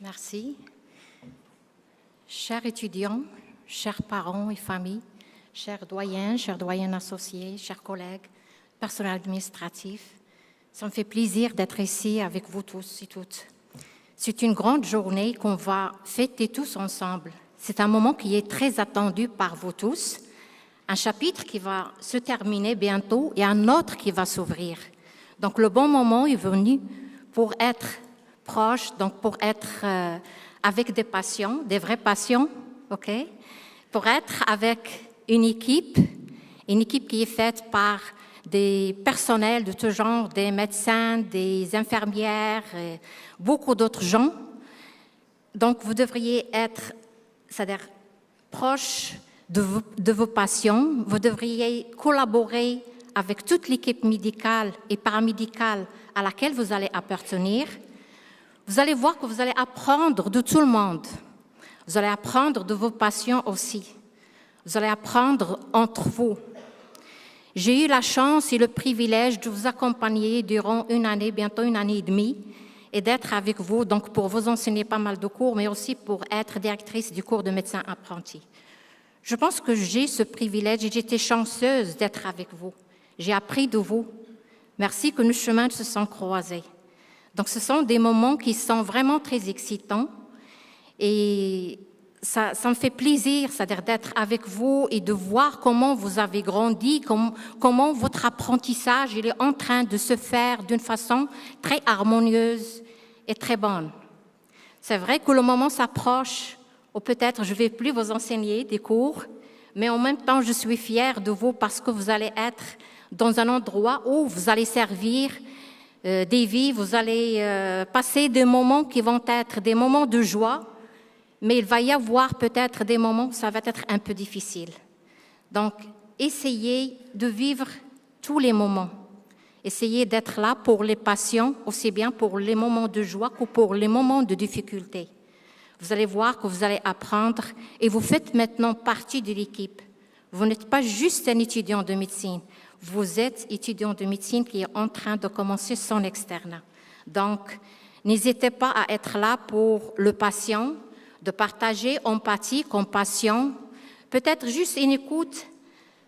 Merci. Chers étudiants, chers parents et familles, chers doyennes associées, chers collègues, personnel administratif, ça me fait plaisir d'être ici avec vous tous et toutes. C'est une grande journée qu'on va fêter tous ensemble. C'est un moment qui est très attendu par vous tous, un chapitre qui va se terminer bientôt et un autre qui va s'ouvrir. Donc le bon moment est venu pour être proche, donc pour être avec des patients, des vrais patients, ok? Pour être avec une équipe qui est faite par des personnels de tout genre, des médecins, des infirmières, et beaucoup d'autres gens. Donc vous devriez être, c'est-à-dire proche de vos patients, vous devriez collaborer avec toute l'équipe médicale et paramédicale à laquelle vous allez appartenir. Vous allez voir que vous allez apprendre de tout le monde. Vous allez apprendre de vos patients aussi. Vous allez apprendre entre vous. J'ai eu la chance et le privilège de vous accompagner durant une année, bientôt une année et demie, et d'être avec vous, donc pour vous enseigner pas mal de cours, mais aussi pour être directrice du cours de médecin apprenti. Je pense que j'ai ce privilège et j'étais chanceuse d'être avec vous. J'ai appris de vous. Merci que nos chemins se sont croisés. Donc, ce sont des moments qui sont vraiment très excitants et ça me fait plaisir, c'est-à-dire d'être avec vous et de voir comment vous avez grandi, comment votre apprentissage il est en train de se faire d'une façon très harmonieuse et très bonne. C'est vrai que le moment s'approche ou peut-être je ne vais plus vous enseigner des cours, mais en même temps, je suis fière de vous parce que vous allez être dans un endroit où vous allez servir des vies, vous allez passer des moments qui vont être des moments de joie, mais il va y avoir peut-être des moments où ça va être un peu difficile. Donc, essayez de vivre tous les moments. Essayez d'être là pour les patients, aussi bien pour les moments de joie que pour les moments de difficulté. Vous allez voir que vous allez apprendre et vous faites maintenant partie de l'équipe. Vous n'êtes pas juste un étudiant de médecine, vous êtes étudiant de médecine qui est en train de commencer son externat. Donc, n'hésitez pas à être là pour le patient, de partager empathie, compassion, peut-être juste une écoute,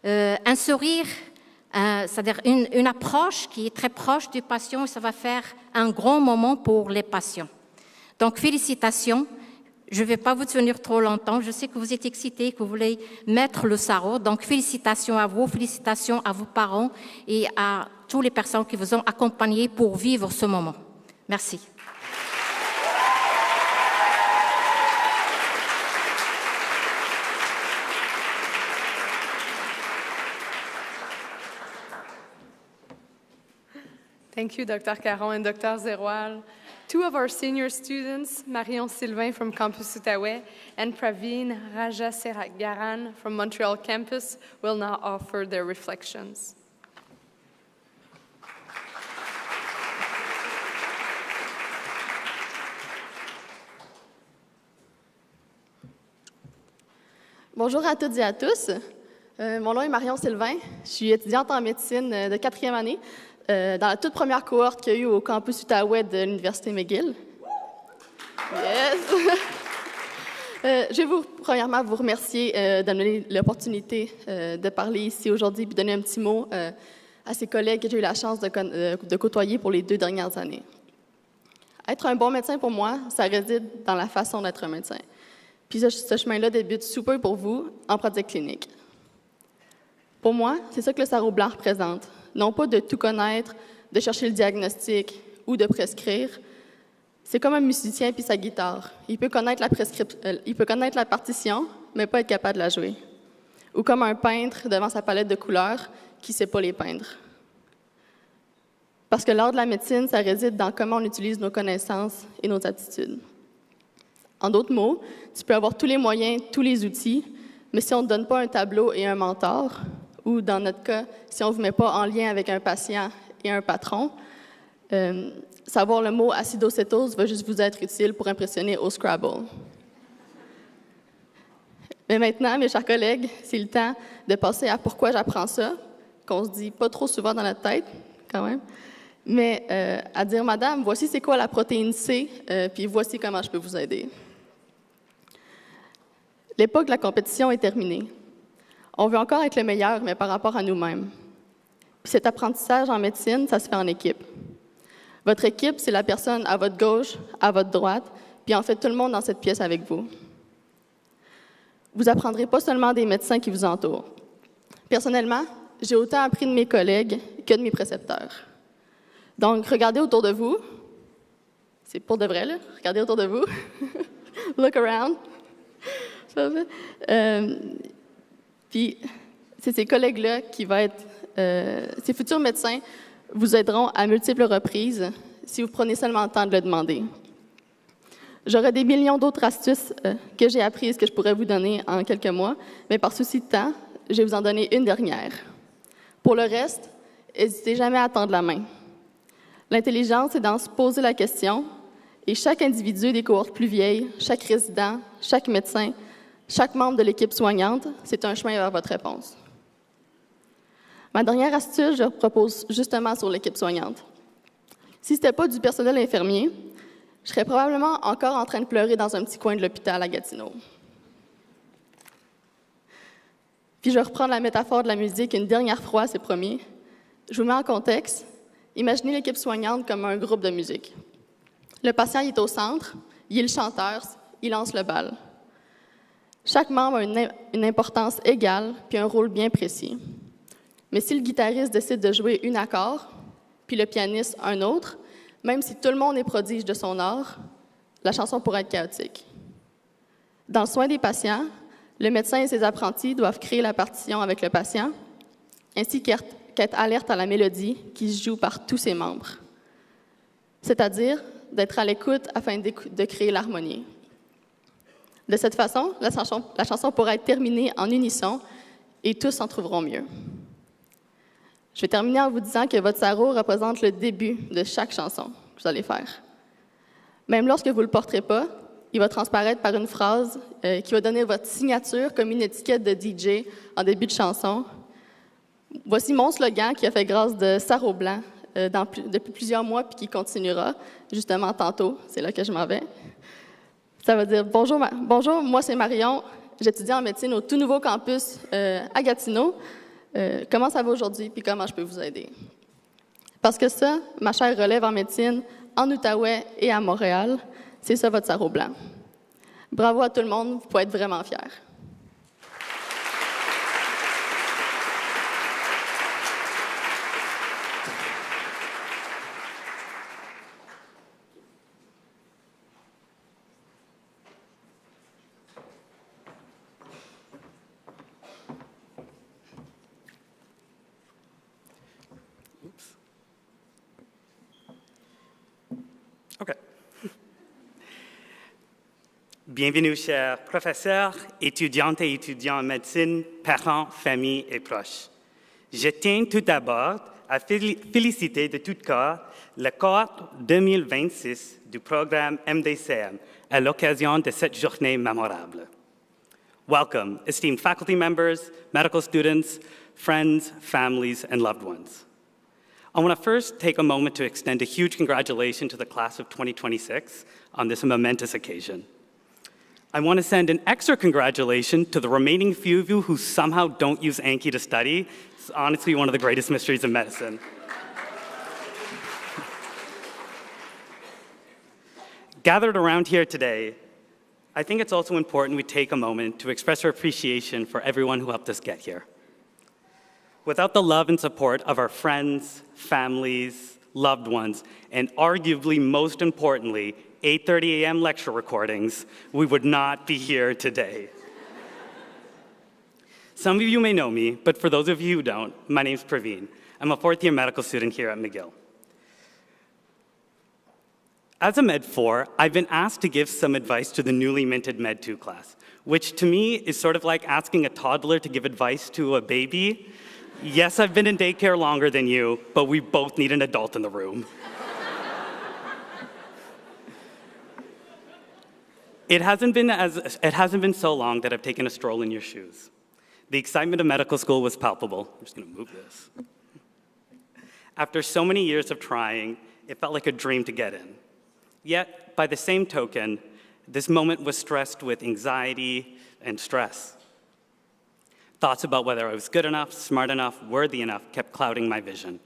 un sourire, c'est-à-dire une approche qui est très proche du patient et ça va faire un grand moment pour les patients. Donc, félicitations. Je ne vais pas vous tenir trop longtemps. Je sais que vous êtes excités, que vous voulez mettre le sarraus. Donc, félicitations à vous, félicitations à vos parents et à toutes les personnes qui vous ont accompagnés pour vivre ce moment. Merci. Thank you, Dr. Caron and Dr. Zeroual. Two of our senior students, Marion Sylvain from Campus Outaouais and Praveen Rajasekaran from Montreal Campus, will now offer their reflections. Bonjour à toutes et à tous. Mon nom est Marion Sylvain. Je suis étudiante en médecine de 4e année dans la toute première cohorte qu'il y a eu au campus Outaouais de l'Université McGill. Yes! Je vais premièrement vous remercier de me donner l'opportunité de parler ici aujourd'hui et donner un petit mot à ces collègues que j'ai eu la chance de côtoyer pour les 2 dernières années. Être un bon médecin pour moi, ça réside dans la façon d'être un médecin. Puis ce chemin-là débute sous peu pour vous en pratique clinique. Pour moi, c'est ça que le sarraus blanc représente. Non pas de tout connaître, de chercher le diagnostic ou de prescrire. C'est comme un musicien puis sa guitare. Il peut connaître la partition, mais pas être capable de la jouer. Ou comme un peintre devant sa palette de couleurs qui ne sait pas les peindre. Parce que l'art de la médecine, ça réside dans comment on utilise nos connaissances et nos aptitudes. En d'autres mots, tu peux avoir tous les moyens, tous les outils, mais si on ne te donne pas un tableau et un mentor, ou dans notre cas, si on ne vous met pas en lien avec un patient et un patron, savoir le mot acidocétose va juste vous être utile pour impressionner au Scrabble. Mais maintenant, mes chers collègues, c'est le temps de passer à pourquoi j'apprends ça, qu'on se dit pas trop souvent dans notre tête, quand même, mais à dire, madame, voici c'est quoi la protéine C, puis voici comment je peux vous aider. L'époque de la compétition est terminée. On veut encore être le meilleur, mais par rapport à nous-mêmes. Puis cet apprentissage en médecine, ça se fait en équipe. Votre équipe, c'est la personne à votre gauche, à votre droite, puis en fait tout le monde dans cette pièce avec vous. Vous apprendrez pas seulement des médecins qui vous entourent. Personnellement, j'ai autant appris de mes collègues que de mes précepteurs. Donc, regardez autour de vous. C'est pour de vrai, là. Regardez autour de vous. Look around. Puis, c'est ces collègues-là qui vont être... ces futurs médecins vous aideront à multiples reprises si vous prenez seulement le temps de le demander. J'aurais des millions d'autres astuces que j'ai apprises que je pourrais vous donner en quelques mois, mais par souci de temps, je vais vous en donner une dernière. Pour le reste, n'hésitez jamais à tendre la main. L'intelligence, c'est d'en se poser la question, et chaque individu des cohortes plus vieilles, chaque résident, chaque médecin, chaque membre de l'équipe soignante, c'est un chemin vers votre réponse. Ma dernière astuce, je propose justement sur l'équipe soignante. Si ce n'était pas du personnel infirmier, je serais probablement encore en train de pleurer dans un petit coin de l'hôpital à Gatineau. Puis je vais reprendre la métaphore de la musique une dernière fois, c'est promis. Je vous mets en contexte. Imaginez l'équipe soignante comme un groupe de musique. Le patient il est au centre, il est le chanteur, il lance le bal. Chaque membre a une importance égale puis un rôle bien précis. Mais si le guitariste décide de jouer un accord, puis le pianiste un autre, même si tout le monde est prodige de son art, la chanson pourrait être chaotique. Dans le soin des patients, le médecin et ses apprentis doivent créer la partition avec le patient, ainsi qu'être alerte à la mélodie qui se joue par tous ses membres. C'est-à-dire d'être à l'écoute afin de créer l'harmonie. De cette façon, la chanson pourra être terminée en unisson et tous en trouveront mieux. Je vais terminer en vous disant que votre sarraus représente le début de chaque chanson que vous allez faire. Même lorsque vous ne le porterez pas, il va transparaître par une phrase qui va donner votre signature comme une étiquette de DJ en début de chanson. Voici mon slogan qui a fait grâce de sarraus blanc depuis plusieurs mois puis qui continuera justement tantôt. C'est là que je m'en vais. Ça veut dire « Bonjour, moi c'est Marion, j'étudie en médecine au tout nouveau campus à Gatineau. Comment ça va aujourd'hui, puis comment je peux vous aider? » Parce que ça, ma chère relève en médecine, en Outaouais et à Montréal, c'est ça votre sarraus blanc. Bravo à tout le monde, vous pouvez être vraiment fiers. OK. Bienvenue, chers professeurs, étudiantes et étudiants en médecine, parents, familles et proches. Je tiens tout d'abord à féliciter de tout cœur le cohorte 2026 du programme MDCM à l'occasion de cette journée mémorable. Welcome, esteemed faculty members, medical students, friends, families, and loved ones. I want to first take a moment to extend a huge congratulations to the class of 2026 on this momentous occasion. I want to send an extra congratulations to the remaining few of you who somehow don't use Anki to study. It's honestly one of the greatest mysteries of medicine. Gathered around here today, I think it's also important we take a moment to express our appreciation for everyone who helped us get here. Without the love and support of our friends, families, loved ones, and arguably most importantly, 8:30 a.m. lecture recordings, we would not be here today. Some of you may know me, but for those of you who don't, my name's Praveen. I'm a fourth-year medical student here at McGill. As a Med 4, I've been asked to give some advice to the newly minted Med 2 class, which to me is sort of like asking a toddler to give advice to a baby. Yes, I've been in daycare longer than you, but we both need an adult in the room. It hasn't been so long that I've taken a stroll in your shoes. The excitement of medical school was palpable. I'm just going to move this. After so many years of trying, it felt like a dream to get in. Yet, by the same token, this moment was stressed with anxiety, and stress. Thoughts about whether I was good enough, smart enough, worthy enough kept clouding my vision.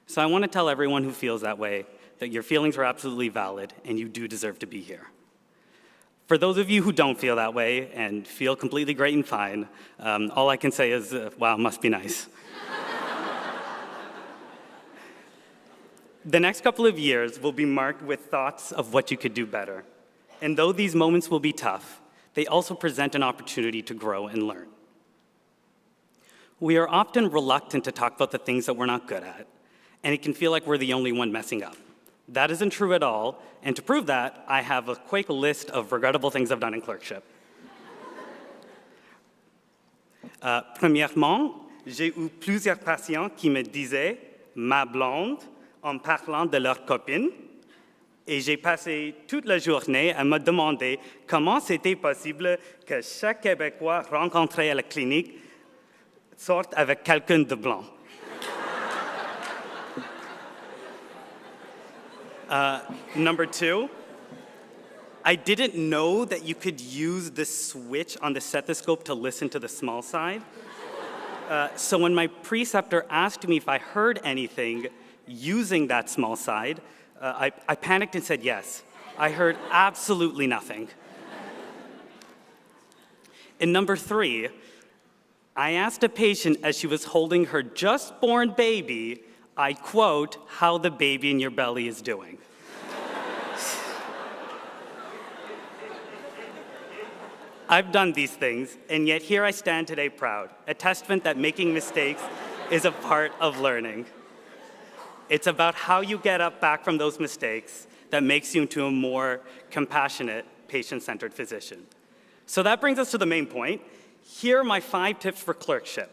So I want to tell everyone who feels that way that your feelings are absolutely valid and you do deserve to be here. For those of you who don't feel that way and feel completely great and fine, all I can say is, wow, must be nice. The next couple of years will be marked with thoughts of what you could do better. And though these moments will be tough, they also present an opportunity to grow and learn. We are often reluctant to talk about the things that we're not good at, and it can feel like we're the only one messing up. That isn't true at all, and to prove that, I have a quick list of regrettable things I've done in clerkship. Premièrement, j'ai eu plusieurs patients qui me disaient « ma blonde » en parlant de leur copine, et j'ai passé toute la journée à me demander comment c'était possible que chaque Québécois rencontré à la clinique sorte avec quelqu'un de blanc. Number 2, I didn't know that you could use the switch on the stethoscope to listen to the small side. So when my preceptor asked me if I heard anything using that small side, I panicked and said yes. I heard absolutely nothing. And number 3, I asked a patient as she was holding her just-born baby, I quote, how the baby in your belly is doing. I've done these things, and yet here I stand today proud, a testament that making mistakes is a part of learning. It's about how you get up back from those mistakes that makes you into a more compassionate, patient-centered physician. So that brings us to the main point. Here are my 5 tips for clerkship.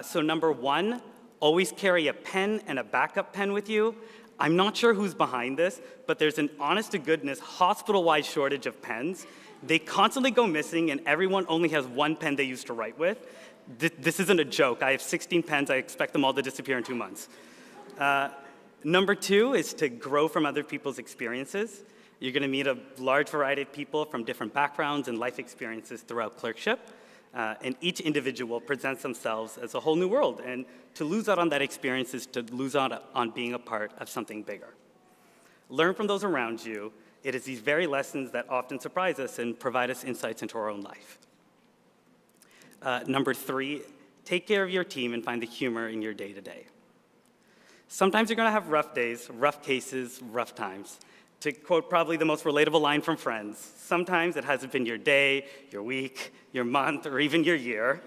So number 1, always carry a pen and a backup pen with you. I'm not sure who's behind this, but there's an honest-to-goodness hospital-wide shortage of pens. They constantly go missing, and everyone only has 1 pen they used to write with. This isn't a joke. I have 16 pens. I expect them all to disappear in 2 months. Number 2 is to grow from other people's experiences. You're going to meet a large variety of people from different backgrounds and life experiences throughout clerkship. And each individual presents themselves as a whole new world. And to lose out on that experience is to lose out on being a part of something bigger. Learn from those around you. It is these very lessons that often surprise us and provide us insights into our own life. Number 3, take care of your team and find the humor in your day-to-day. Sometimes you're going to have rough days, rough cases, rough times. To quote probably the most relatable line from Friends, sometimes it hasn't been your day, your week, your month, or even your year.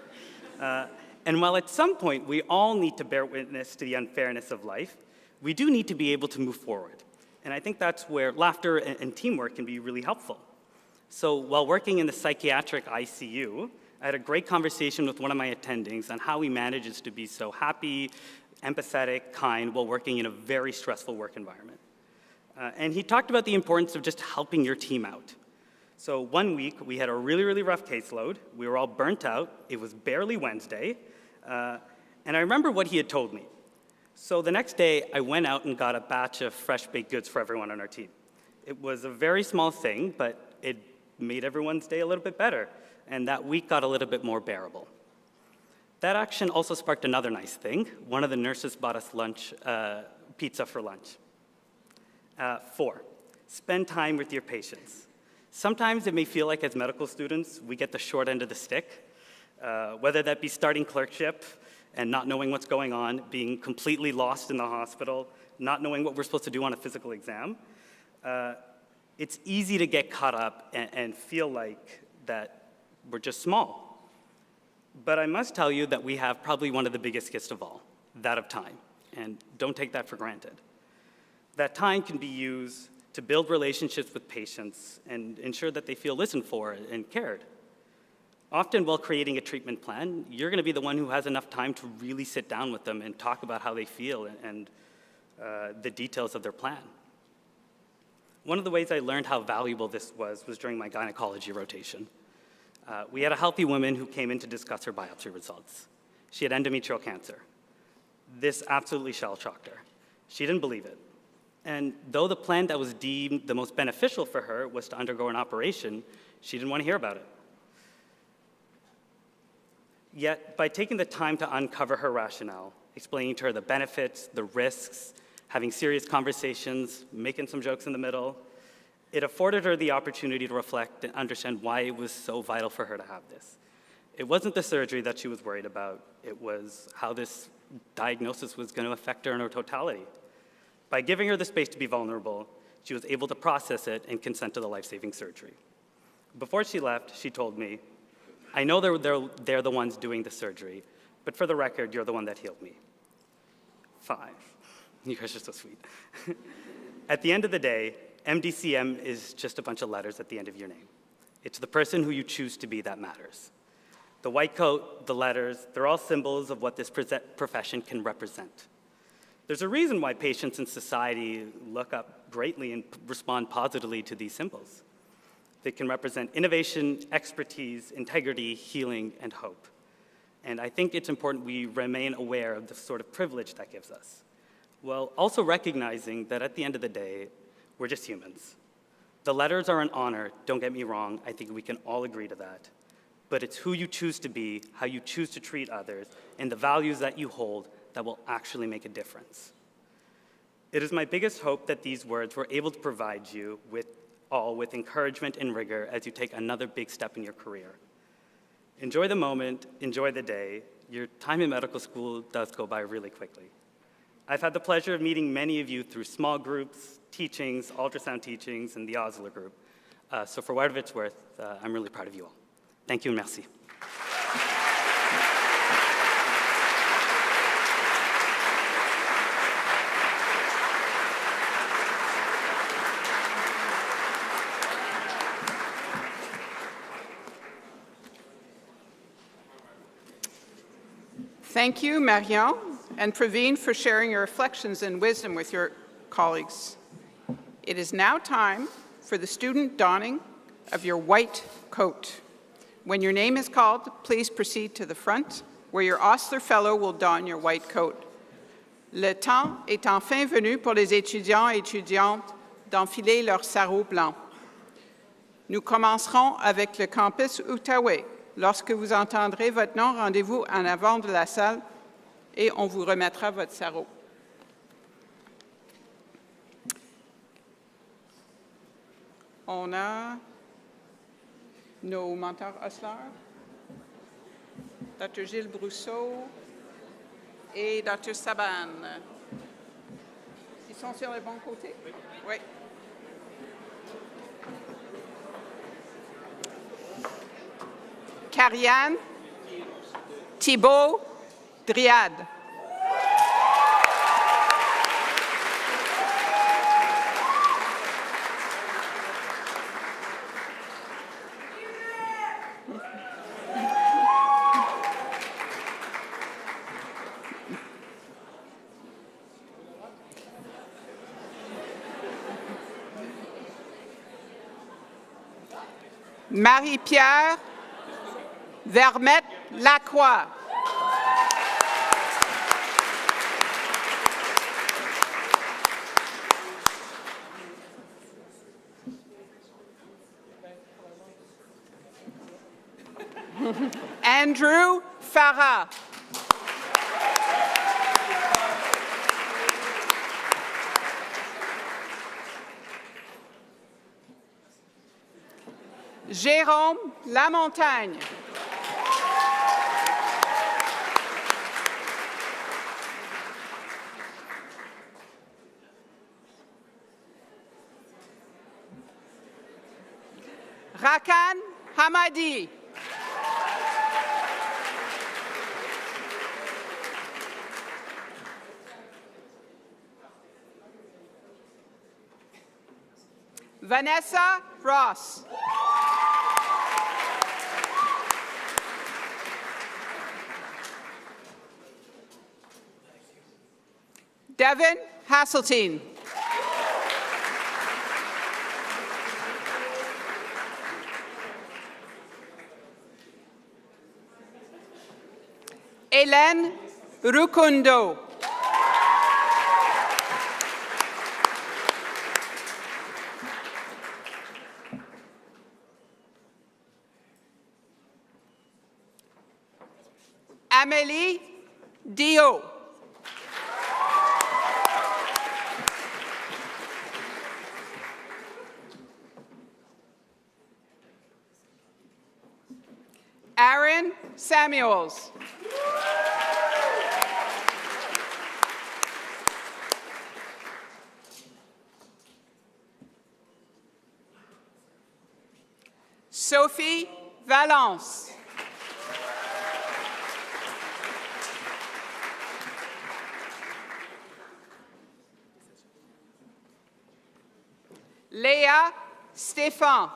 And while at some point we all need to bear witness to the unfairness of life, we do need to be able to move forward. And I think that's where laughter and teamwork can be really helpful. So while working in the psychiatric ICU, I had a great conversation with one of my attendings on how he manages to be so happy, empathetic, kind, while working in a very stressful work environment. And he talked about the importance of just helping your team out. So one week, we had a really, really rough caseload. We were all burnt out. It was barely Wednesday. And I remember what he had told me. So the next day, I went out and got a batch of fresh baked goods for everyone on our team. It was a very small thing, but it made everyone's day a little bit better. And that week got a little bit more bearable. That action also sparked another nice thing. One of the nurses bought us lunch, pizza for lunch. 4, spend time with your patients. Sometimes it may feel like as medical students, we get the short end of the stick, whether that be starting clerkship and not knowing what's going on, being completely lost in the hospital, not knowing what we're supposed to do on a physical exam. It's easy to get caught up and feel like that we're just small. But I must tell you that we have probably one of the biggest gifts of all, that of time, and don't take that for granted. That time can be used to build relationships with patients and ensure that they feel listened for and cared. Often while creating a treatment plan, you're going to be the one who has enough time to really sit down with them and talk about how they feel and the details of their plan. One of the ways I learned how valuable this was during my gynecology rotation. We had a healthy woman who came in to discuss her biopsy results. She had endometrial cancer. This absolutely shell-shocked her. She didn't believe it. And though the plan that was deemed the most beneficial for her was to undergo an operation, she didn't want to hear about it. Yet, by taking the time to uncover her rationale, explaining to her the benefits, the risks, having serious conversations, making some jokes in the middle, it afforded her the opportunity to reflect and understand why it was so vital for her to have this. It wasn't the surgery that she was worried about, it was how this diagnosis was going to affect her in her totality. By giving her the space to be vulnerable, she was able to process it and consent to the life-saving surgery. Before she left, she told me, "I know they're the ones doing the surgery, but for the record, you're the one that healed me." 5. You guys are so sweet. At the end of the day, MDCM is just a bunch of letters at the end of your name. It's the person who you choose to be that matters. The white coat, the letters, they're all symbols of what this profession can represent. There's a reason why patients in society look up greatly and respond positively to these symbols. They can represent innovation, expertise, integrity, healing, and hope. And I think it's important we remain aware of the sort of privilege that gives us, while also recognizing that at the end of the day, we're just humans. The letters are an honor, don't get me wrong, I think we can all agree to that. But it's who you choose to be, how you choose to treat others, and the values that you hold that will actually make a difference. It is my biggest hope that these words were able to provide you with encouragement and rigor as you take another big step in your career. Enjoy the moment, enjoy the day. Your time in medical school does go by really quickly. I've had the pleasure of meeting many of you through small groups, teachings, ultrasound teachings, and the Osler group. So for whatever it's worth, I'm really proud of you all. Thank you and merci. Thank you, Marion and Praveen, for sharing your reflections and wisdom with your colleagues. It is now time for the student donning of your white coat. When your name is called, please proceed to the front, where your Osler Fellow will don your white coat. Le temps est enfin venu pour les étudiants et étudiantes d'enfiler leur sarrau blanc. Nous commencerons avec le campus Outaouais. Lorsque vous entendrez votre nom, rendez-vous en avant de la salle et on vous remettra votre sarrau. On a nos mentors Osler, Dr. Gilles Brousseau et Dr. Saban. Ils sont sur le bon côté? Oui. Karianne Thibault Driade. Marie-Pierre Vermette Lacroix. Andrew Farah. Jérôme Lamontagne. Rakan Hamadi. Vanessa Ross. Devin Hasseltine. Hélène Rukundo. Amélie Dio. Aaron Samuels. Sophie Valence. Léa Stéphane.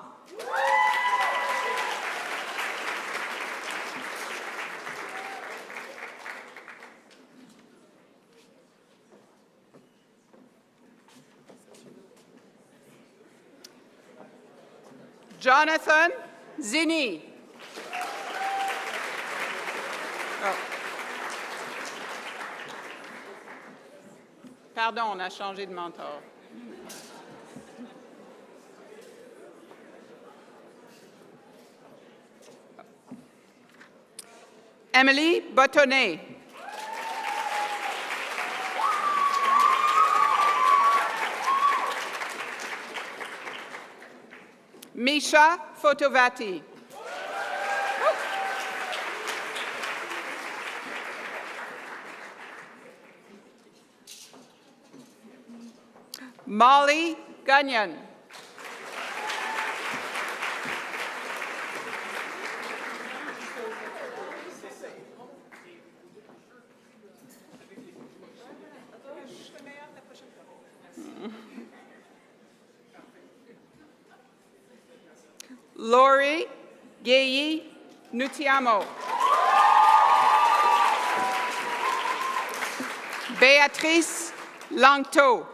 Jonathan Zini. Oh. Pardon, on a changé de mentor. Emily Bottonnet. Misha Fotovati. Molly Gunyon. Lori Gayi Nutiamo. Béatrice Langto.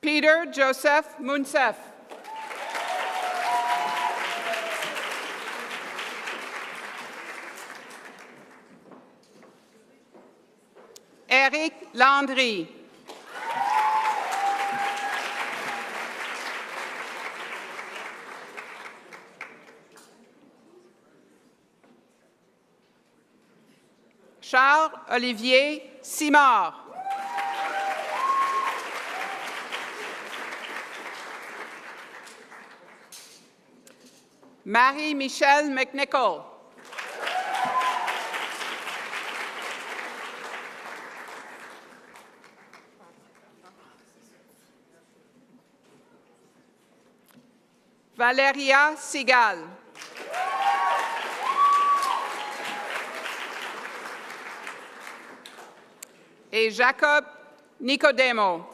Peter Joseph Munsef. Eric Landry. Charles Olivier Simard. Marie-Michelle McNichol. Valeria Sigal. Et Jacob Nicodemo.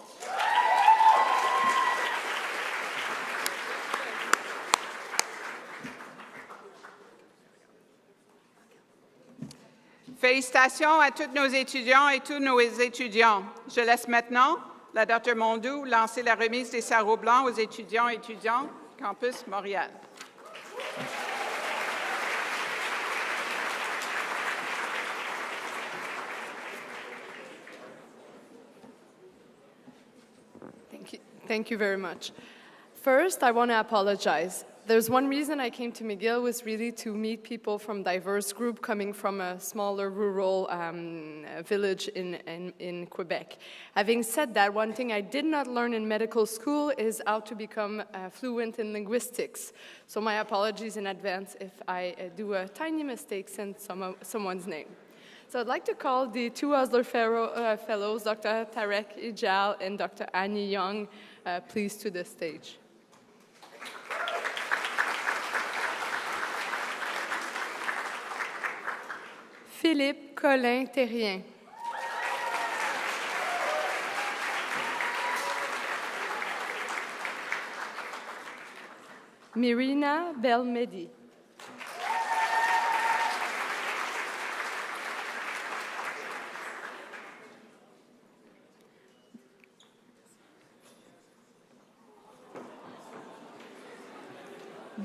Félicitations à tous nos étudiants et tous nos étudiants. Je laisse maintenant la Dr Mondou lancer la remise des sarraus blancs aux étudiants et étudiantes Campus Montréal. Thank you very much. First, I want to apologize. There's one reason I came to McGill was really to meet people from diverse group coming from a smaller rural village in Quebec. Having said that, one thing I did not learn in medical school is how to become fluent in linguistics. So my apologies in advance if I do a tiny mistake in someone's name. So I'd like to call the two Osler Fellows, Dr. Tarek Ijal and Dr. Annie Young, please to the stage. Philippe Collin-Terrien. Mirina Belmedi.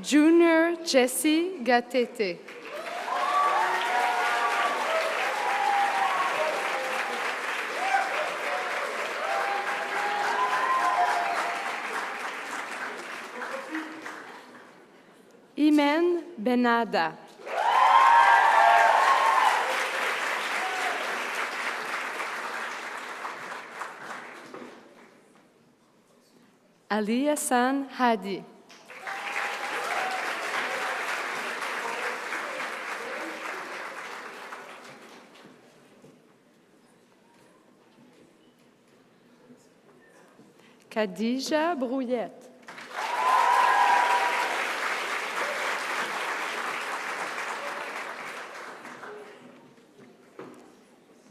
Junior Jesse Gatete. Benada. Ali Hassan Hadi. Khadija Brouillette.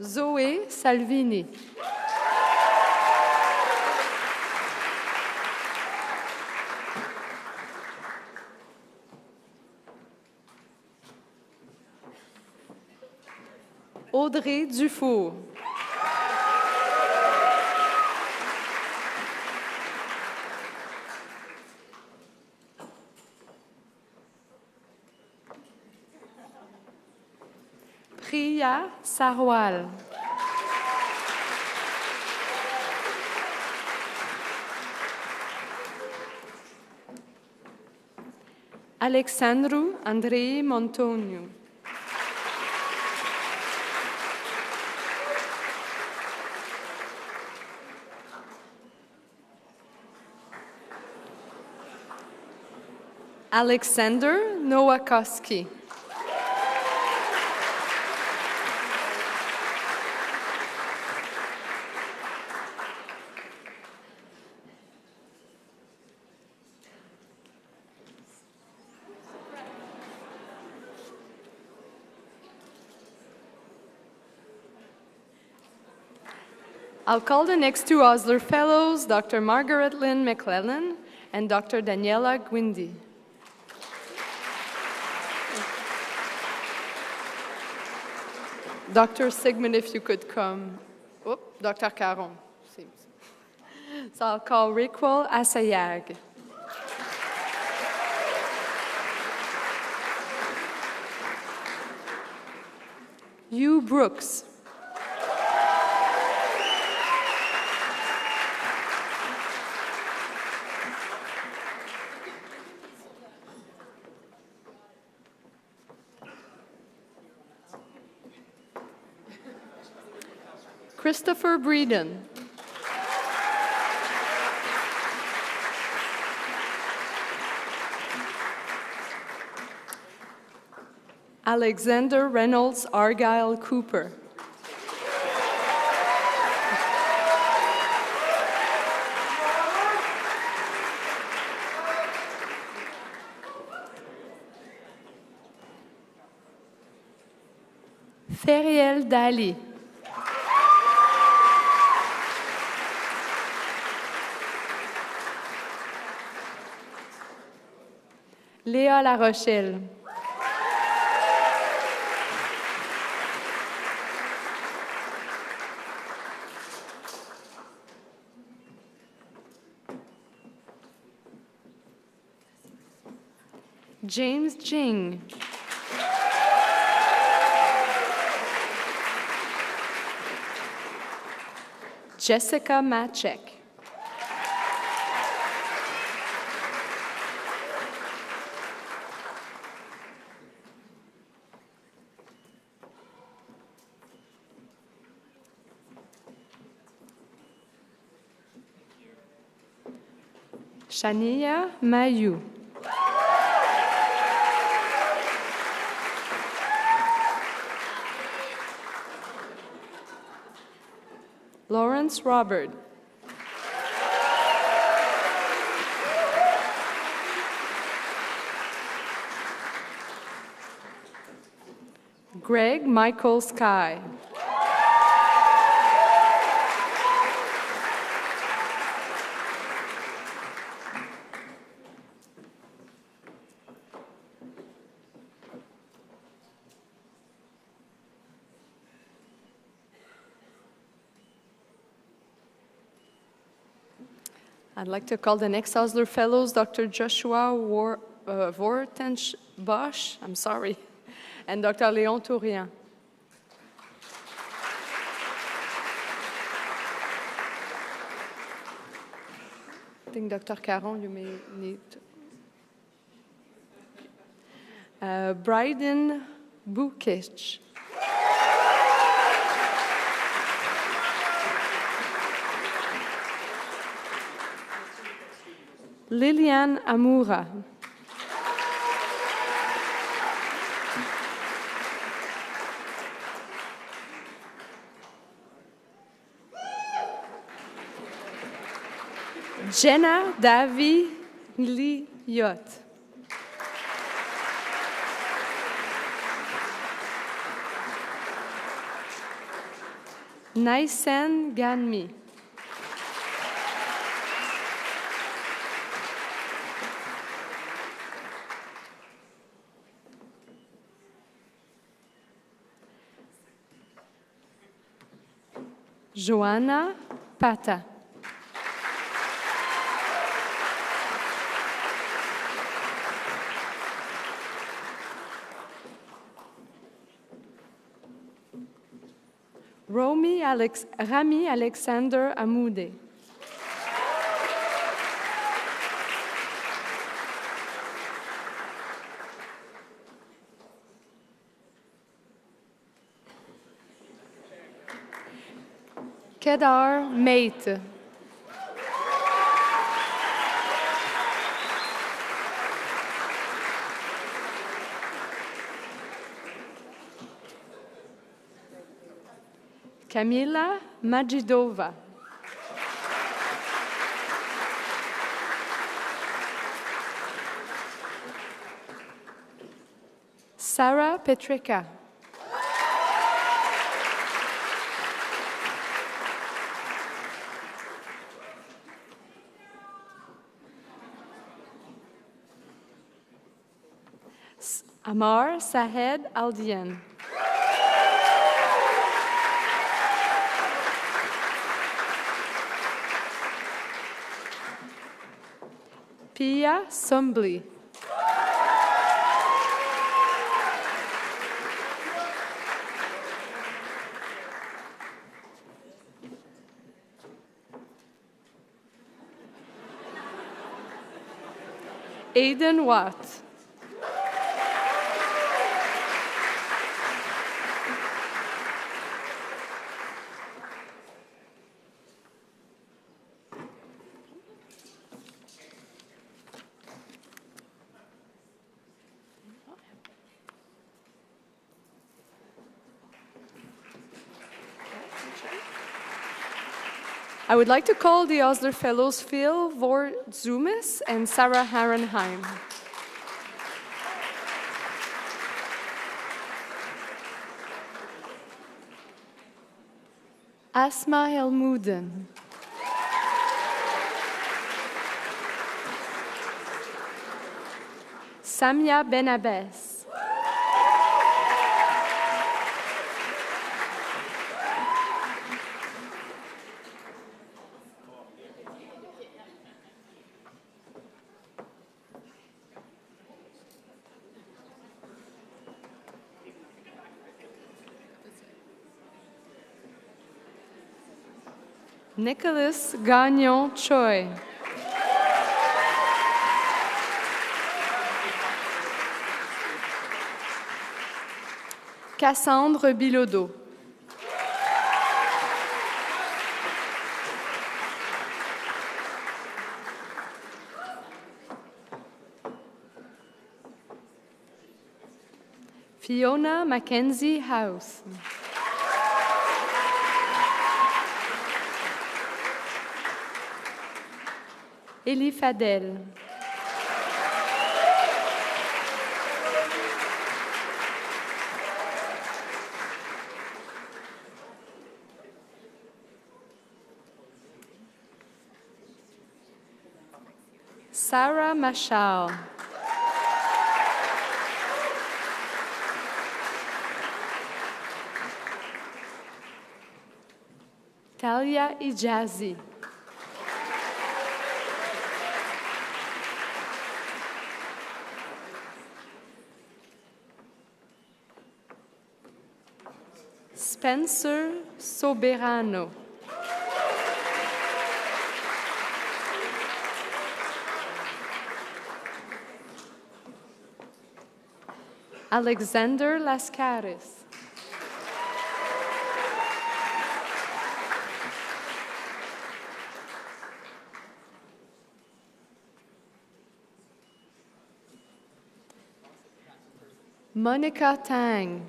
Zoé Salvini. Audrey Dufour. Priya Sarwal. Alexandru Andrei Montoniu. Alexander Nowakowski. I'll call the next two Osler Fellows, Dr. Margaret Lynn McClellan and Dr. Daniela Guindi. Dr. Sigmund, if you could come. Oh, Dr. Caron, seems. So I'll call Rikwal Asayag. Hugh Brooks. Christopher Breeden. Alexander Reynolds Argyle Cooper. Feriel Dali. Léa La Rochelle. James Jing. Jessica Machek. Shania Mayu. Lawrence Robert. Greg Michael Sky. I'd like to call the next Osler Fellows, Dr. Joshua Vortensch-Bosch, I'm sorry, and Dr. Léon Tourian. I think Dr. Caron, you may need to. Bryden Bukic. Liliane Amoura. Jenna Davy Liot. Naisen Ganmi. Joanna Pata. Rami Alexander Amoude. Kedar Mate. Kamila Majidova. Sarah Petrika. Amar Sahed Aldian. Pia Sumbli. Aidan Watt. I would like to call the Osler Fellows Phil Vorzumis and Sarah Harenheim. Asma Elmuden. Samia Benabes. Nicholas Gagnon Choi. Cassandre Bilodeau. Fiona Mackenzie House. Elie Fadel. Sarah Machal. Talia Ijazi. Spencer Soberano. Alexander Lascaris. Monica Tang.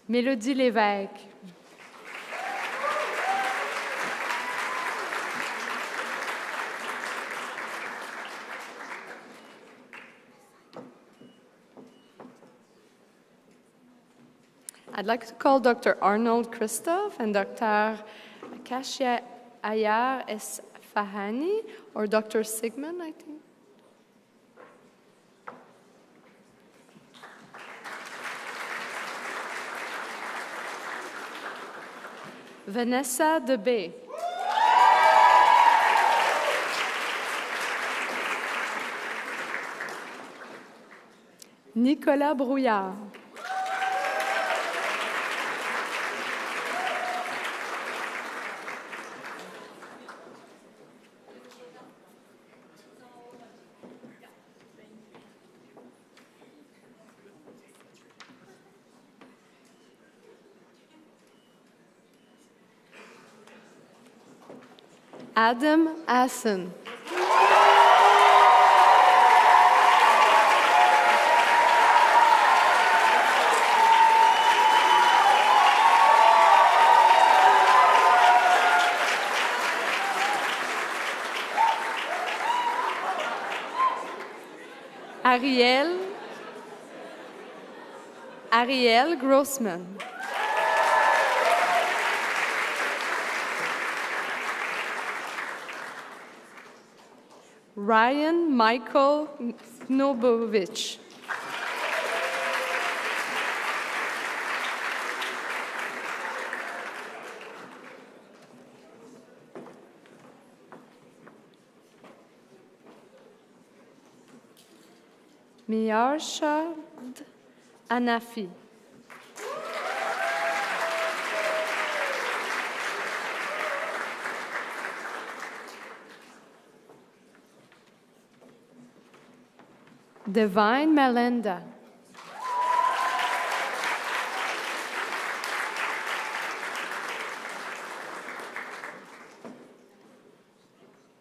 Mélodie Lévesque. I'd like to call Dr. Arnold Christoph and Dr. Kashia Ayar Esfahani, or Dr. Sigmund, I think. Vanessa Debay. Nicolas Brouillard. Adam Assen. Ariel Grossman. Ryan Michael Snobovich. Miyarshad Anafi. Divine Melinda.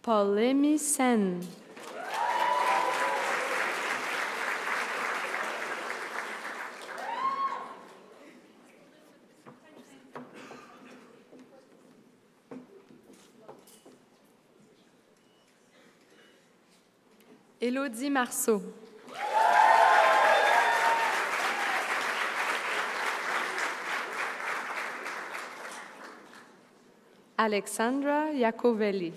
Paulemi Sen. Élodie Marceau. Alexandra Iacovelli.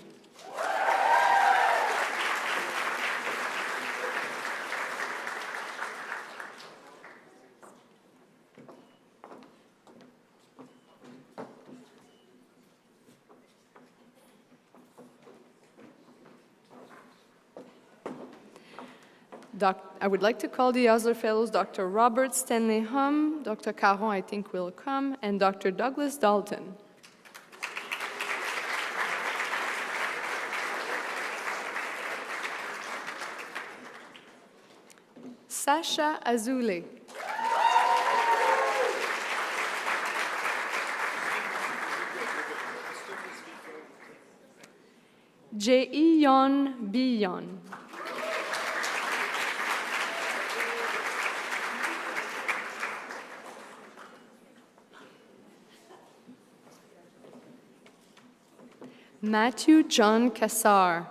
I would like to call the other fellows Dr. Robert Stanley Hum, Dr. Caron, I think, will come, and Dr. Douglas Dalton. Sasha Azule. Jeon Biyon. Matthew John Kassar.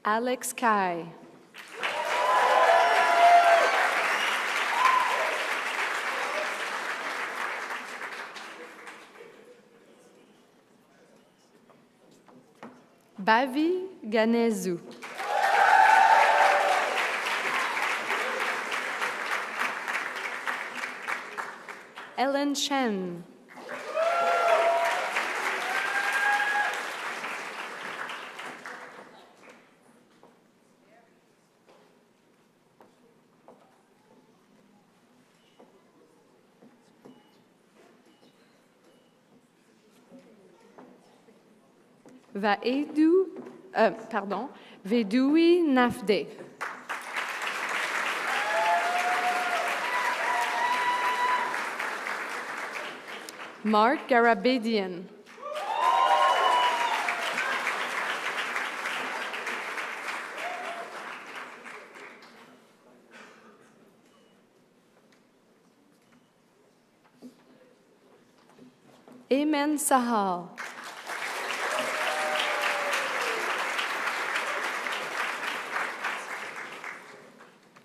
Alex Kai. Bavi Ganezu. Ellen Chen. Vedui Nafde. Mark Garabedian. Amen Sahal.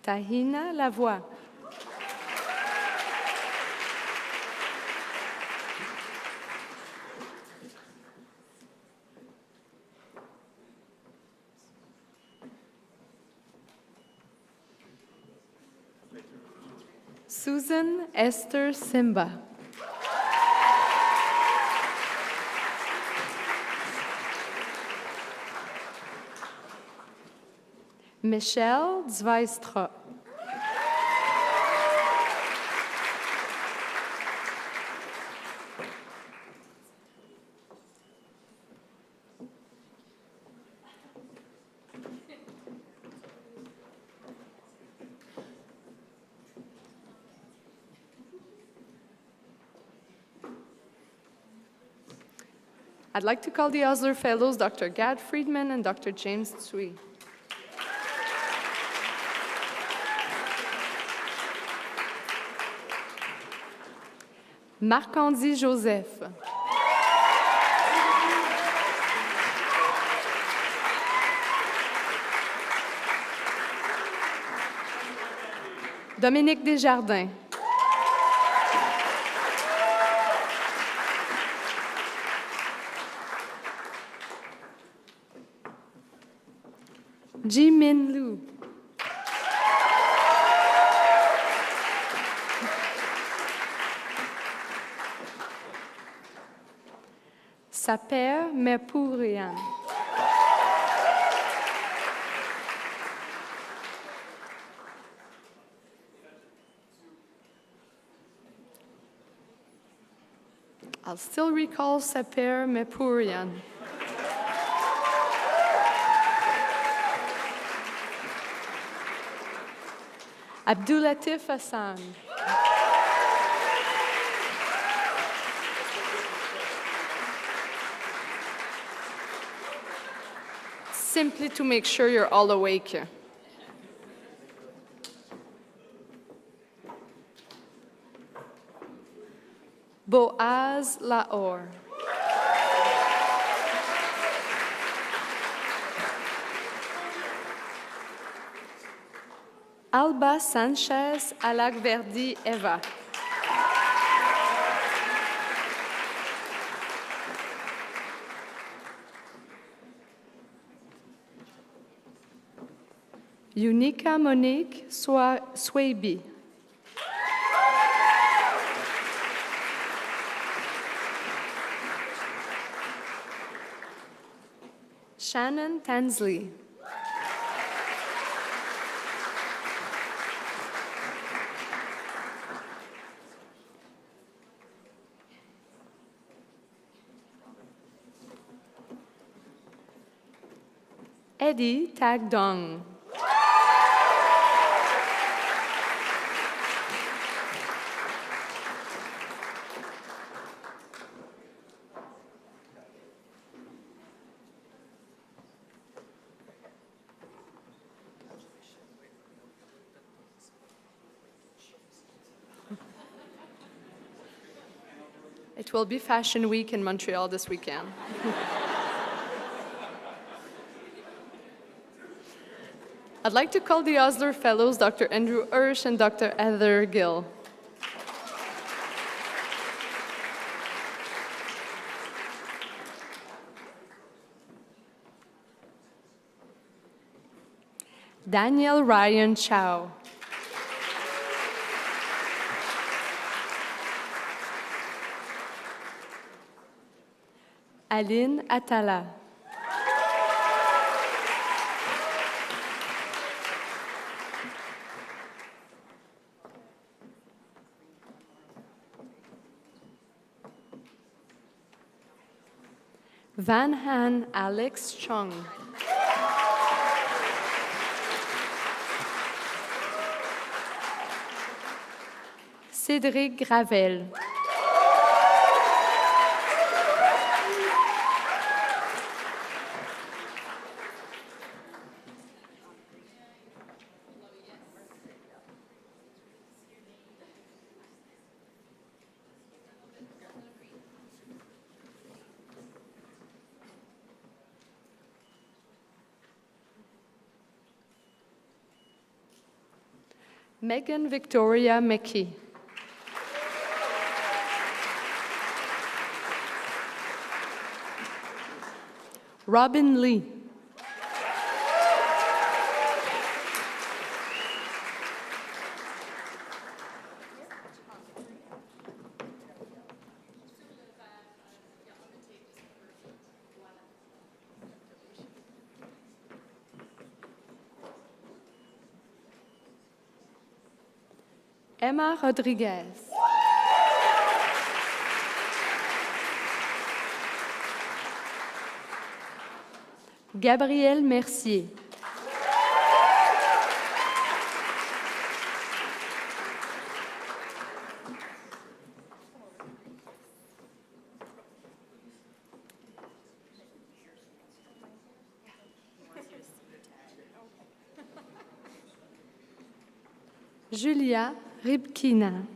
Tahina Lavoie. Susan Esther Simba. Michelle Zweistra. I'd like to call the Osler Fellows Dr. Gad Friedman and Dr. James Tsui. Marc-Andy Joseph. Dominique Desjardins. Ji Min Lu. Saper Mepurian. I'll still recall Saper Mepurian. Abdulatif Hassan. Simply to make sure you're all awake. Boaz Laor. Alba Sanchez Alagverdi Eva. Unica Monique Swaybe. Shannon Tansley. Eddie Tag Dong. It will be Fashion Week in Montreal this weekend. I'd like to call the Osler Fellows Dr. Andrew Hirsch and Dr. Heather Gill. Daniel Ryan Chow. Aline Atala. Van Han Alex Chung. Cédric Gravel. Megan Victoria McKee. Robin Lee. Emma Rodriguez. Gabriel Mercier. Julia Rybkina.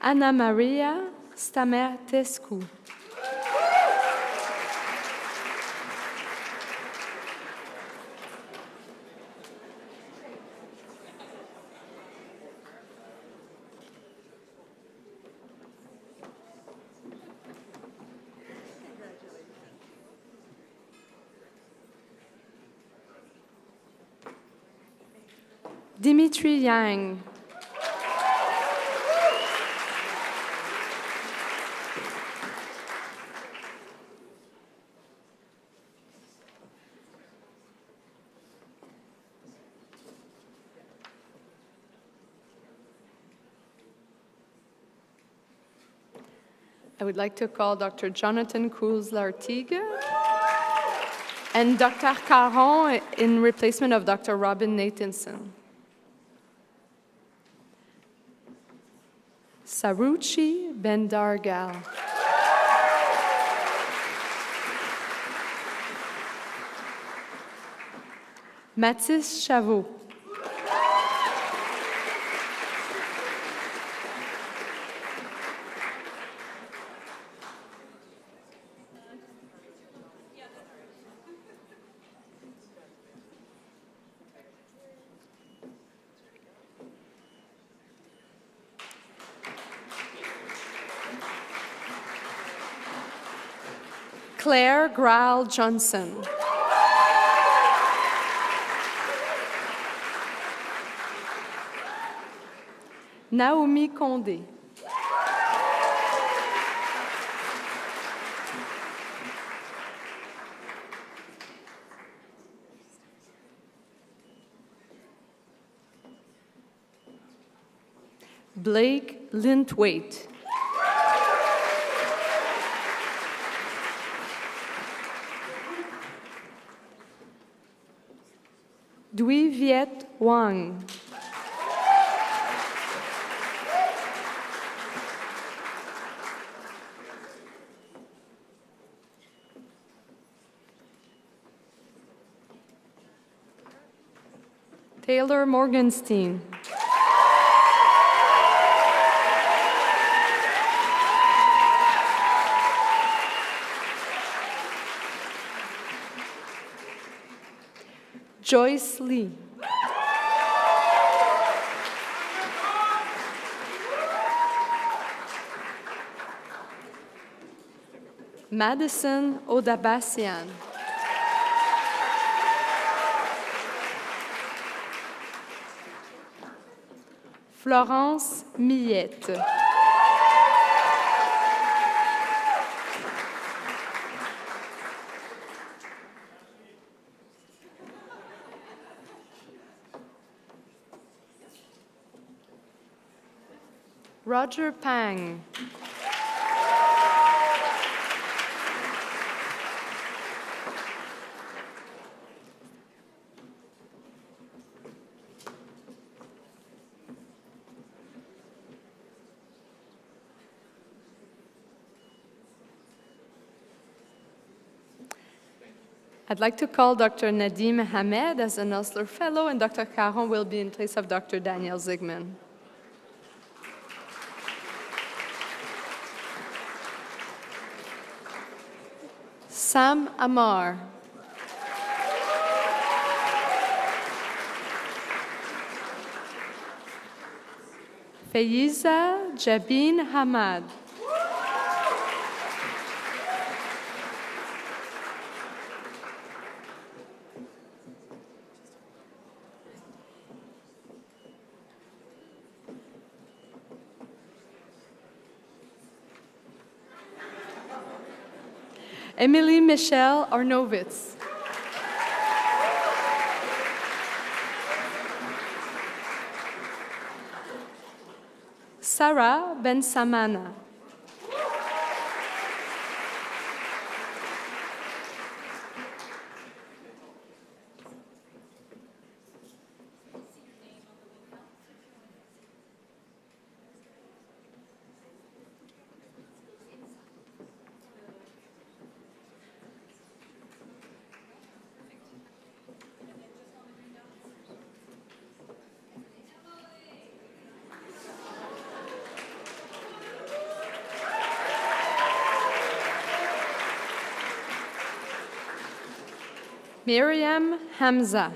Anna Maria Stamertescu. Dimitri Yang. I would like to call Dr. Jonathan Coulz-Lartigue and Dr. Caron in replacement of Dr. Robin Nathanson. Saruchi Bendargal. Mathis Chavot. Claire Graal Johnson. Naomi Condé. Blake Lintwaite. Dui Viet Wang. Taylor Morgenstein. Joyce Lee. Madison Odabassian. Florence Millette. Roger Pang. I'd like to call Dr. Nadim Hamed as an Osler Fellow, and Dr. Caron will be in place of Dr. Daniel Zygmunt. Sam Amar. Faiza Jabin Hamad. Emily Michelle Arnovitz. Sarah Ben Samana. Miriam Hamza.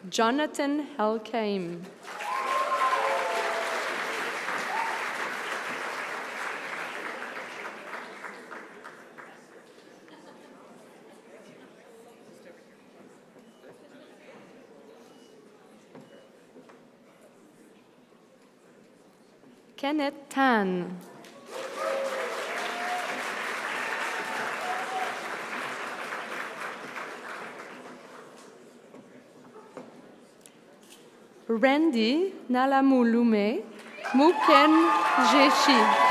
Jonathan Helkaim. Kenneth Tan. Randy Nalamulume Muken Jeshi.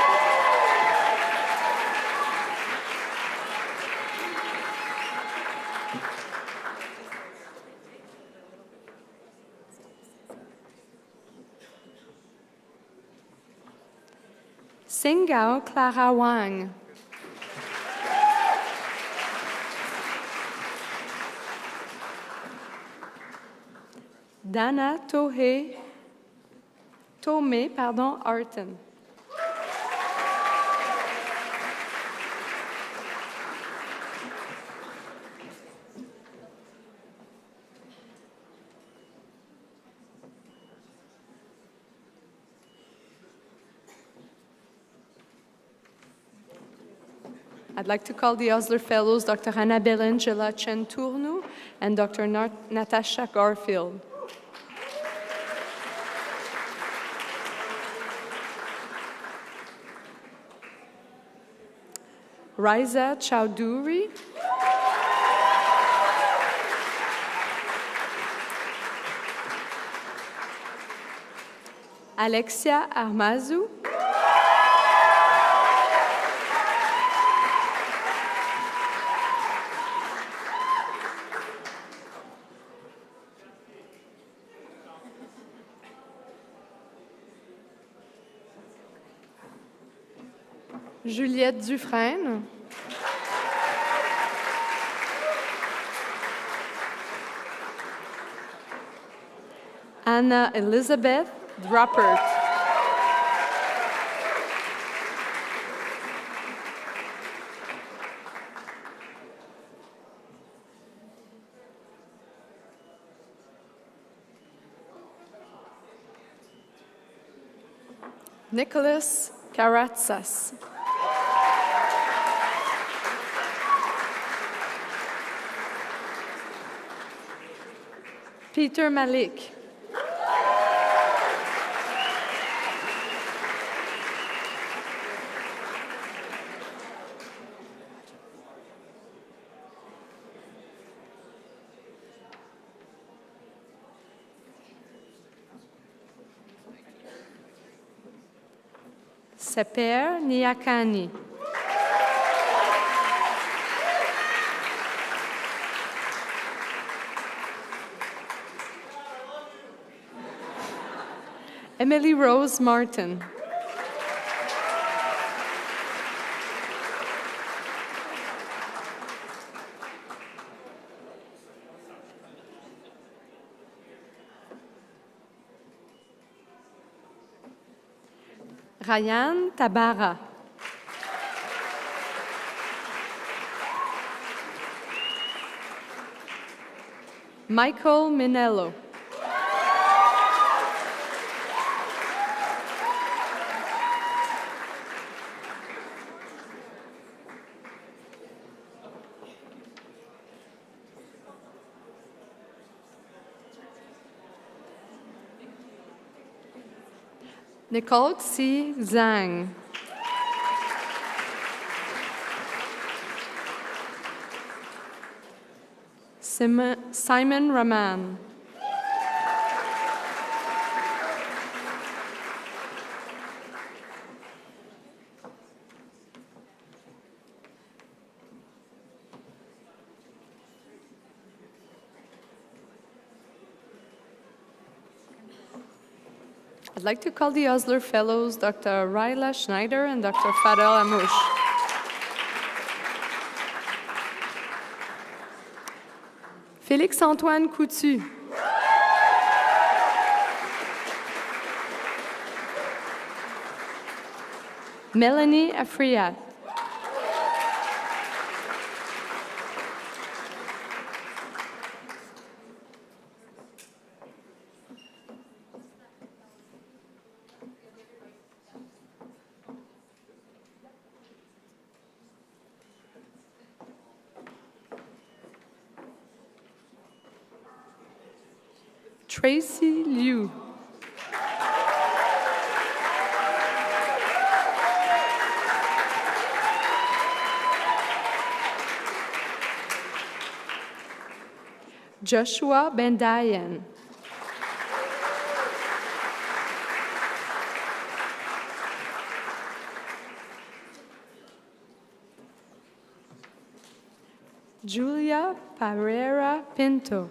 Singao Clara Wang. Dana Tomé, Arton. I'd like to call the Osler Fellows Dr. Annabelle Angela Chen-Tournou and Dr. Natasha Garfield. Riza Chowdhury. Alexia Armazu. Juliette Dufresne. Anna Elizabeth Druppert. Nicholas Karatsas. Peter Malik. Seper Niakani. Emily Rose Martin. Ryan Tabara. Michael Minello. Nicole C. Zhang. Simon Raman. I'd like to call the Osler Fellows Dr. Raila Schneider and Dr. Fadel Amouche. Félix-Antoine Coutu. Melanie Afriat. Tracy Liu. Joshua Bendayan. Julia Pereira Pinto.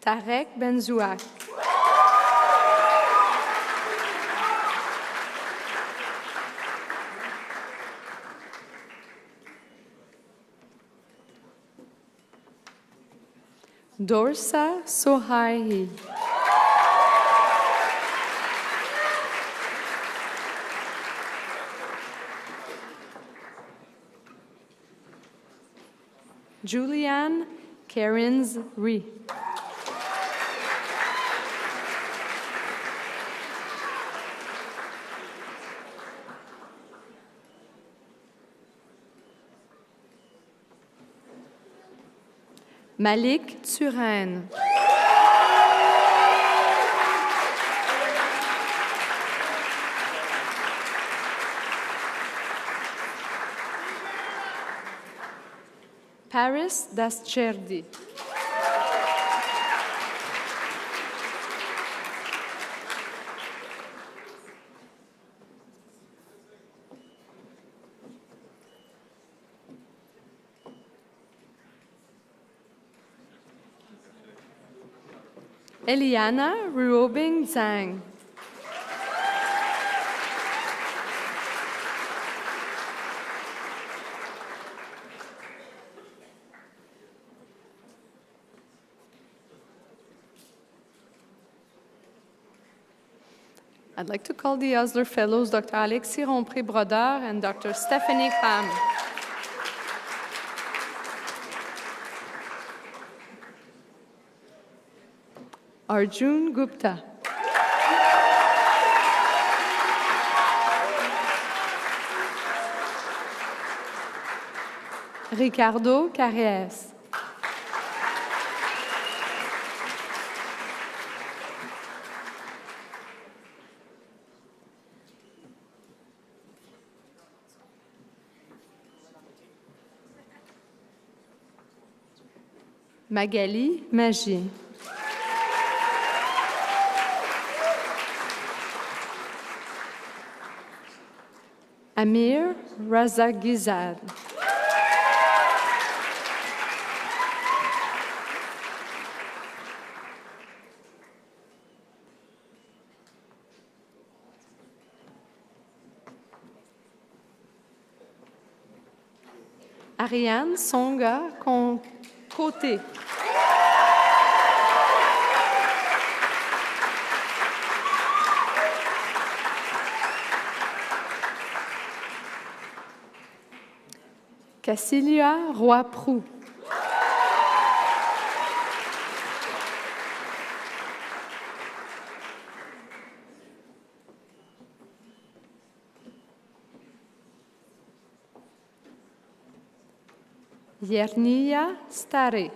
Tarek Benzouak. Dorsa Sohaihi. Julianne Karins Ri. Malik Turan. Paris Dascherdi. Eliana Ruobing Zhang. I'd like to call the Osler Fellows Dr. Alexis Rompré-Brodeur and Dr. Stephanie Klam. Arjun Gupta. Ricardo Carriès. Magali Magie. Amir Razagizad. Ariane Songa Côté. Cassilia Roy-Proux. Yernia Stare.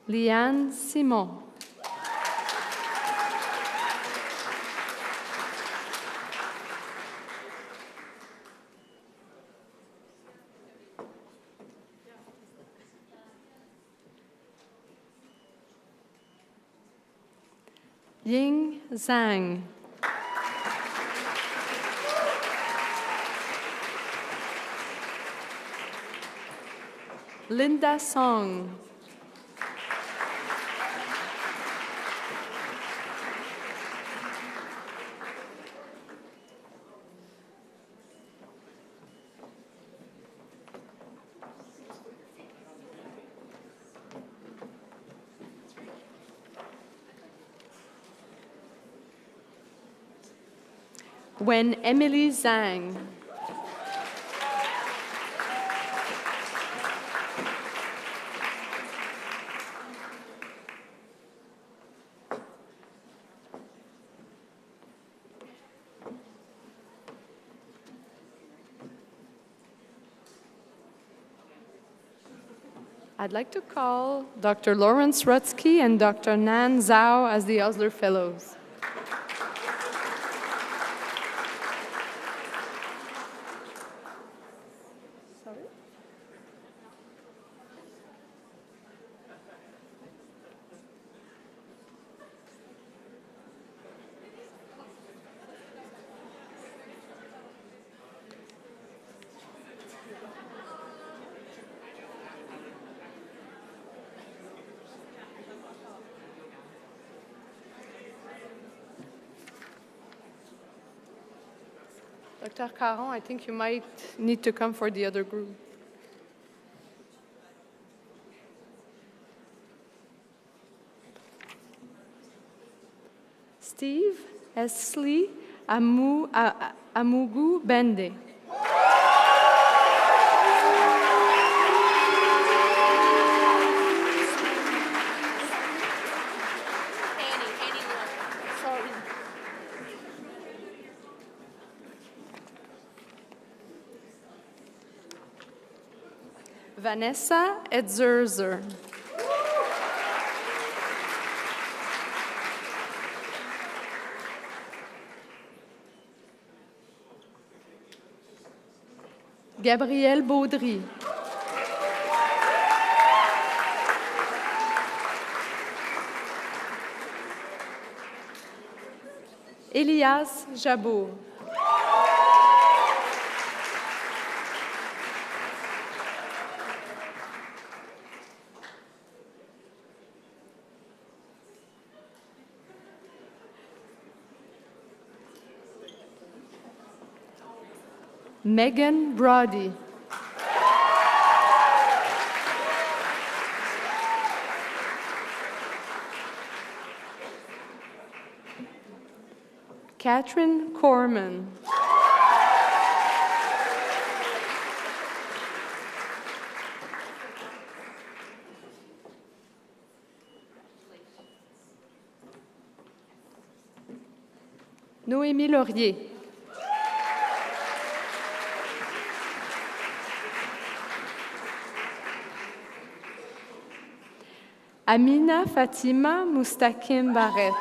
Liane Simon. Ying Zhang. Linda Song. When Emily Zhang. I'd like to call Dr. Lawrence Rutsky and Dr. Nan Zhao as the Osler Fellows. Dr. Caron, I think you might need to come for the other group. Steve Esley Amugu Bende. Vanessa Edzerzer. Gabrielle Baudry. Elias Jabot. Megan Brody. Catherine Corman. Noémie Laurier. Amina Fatima Moustakim Barrett.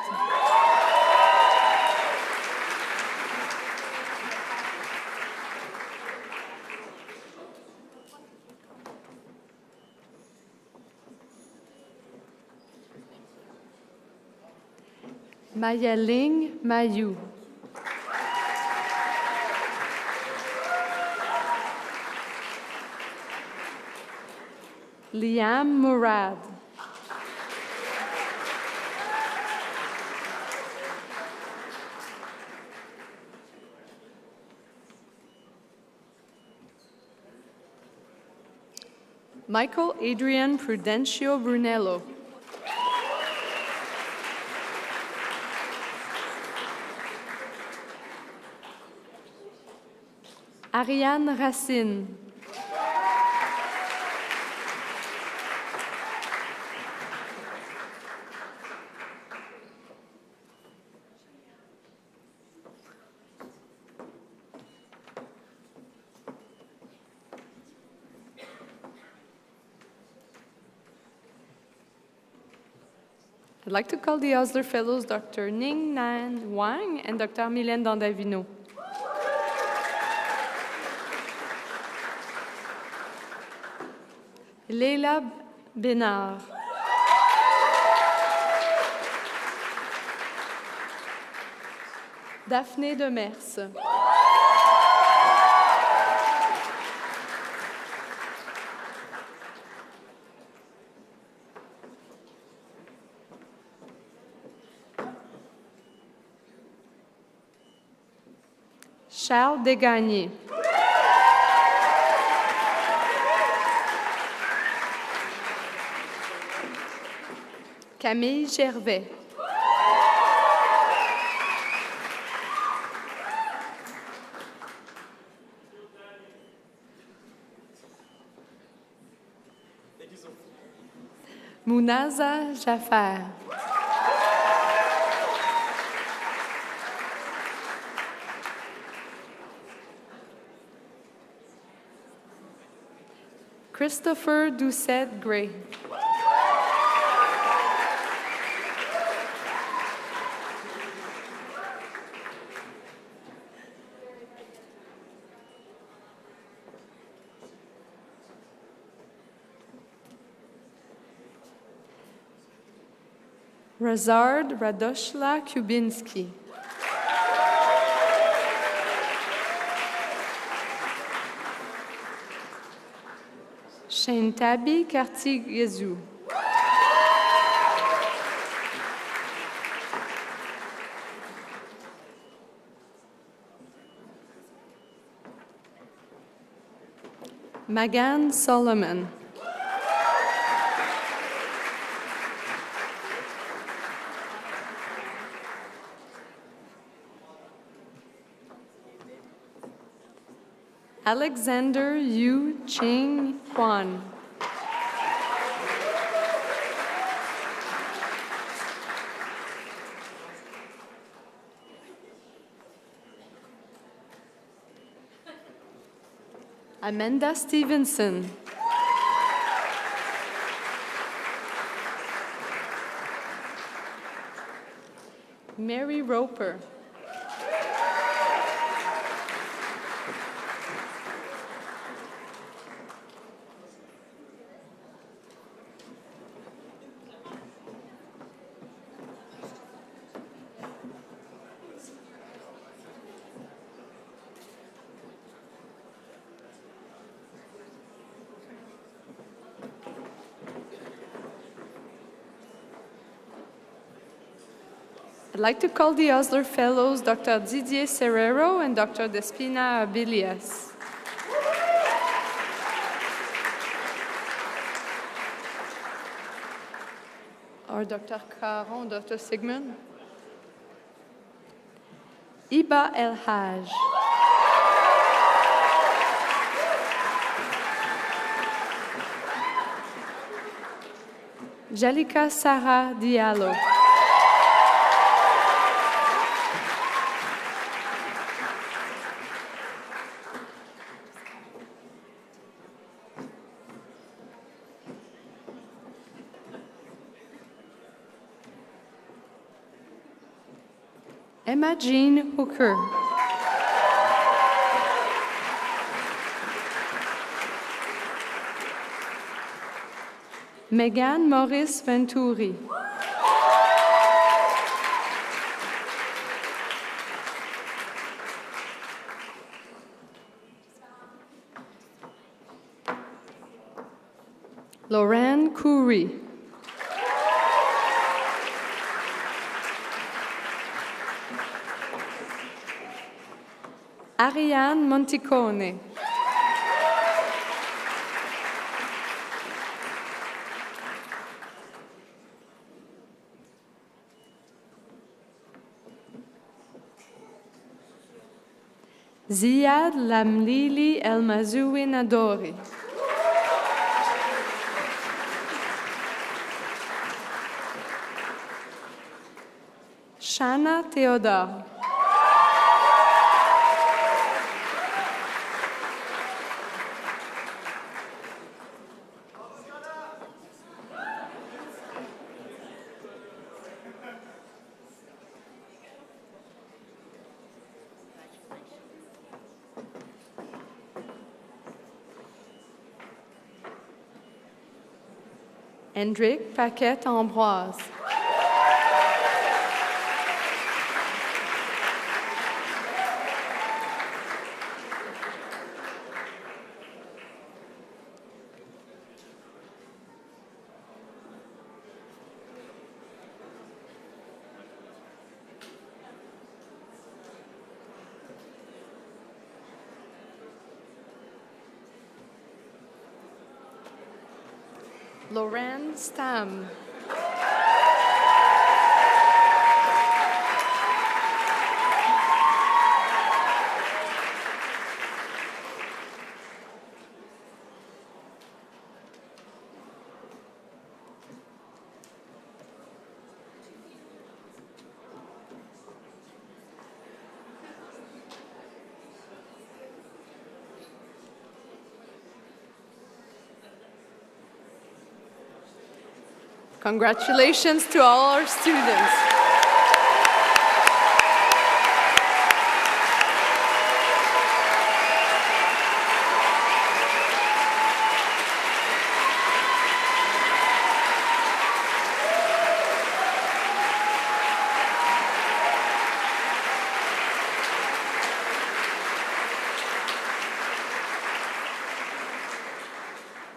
Mayeling Mayou. Liam Murad. Michael Adrian Prudencio Brunello. Ariane Racine. I'd like to call the Osler Fellows Dr. Ning Nan Wang and Dr. Mylène Dandavino. Leila Bénard. Daphné Demers. Charles Desgagnés. Camille Gervais. Mounaza Jafar. Christopher Doucette Gray. Razard Radoshla Kubinski. Shintabi Kartigezu. Magan Solomon. Alexander Yu Ching Kwan. Amanda Stevenson. Mary Roper. I'd like to call the Osler Fellows Dr. Didier Serrero and Dr. Despina Abilias. Or Dr. Caron, Dr. Sigmund. Iba El Haj. Jalika Sarah Diallo. Emma Jean Hooker. Megan Maurice Venturi. Lorraine Coury. Ariane Monticone. Ziad Lamlili El Mazoui Nadori. Shana Theodore. Hendrik Paquette Ambroise. Lauren Stam. Congratulations to all our students.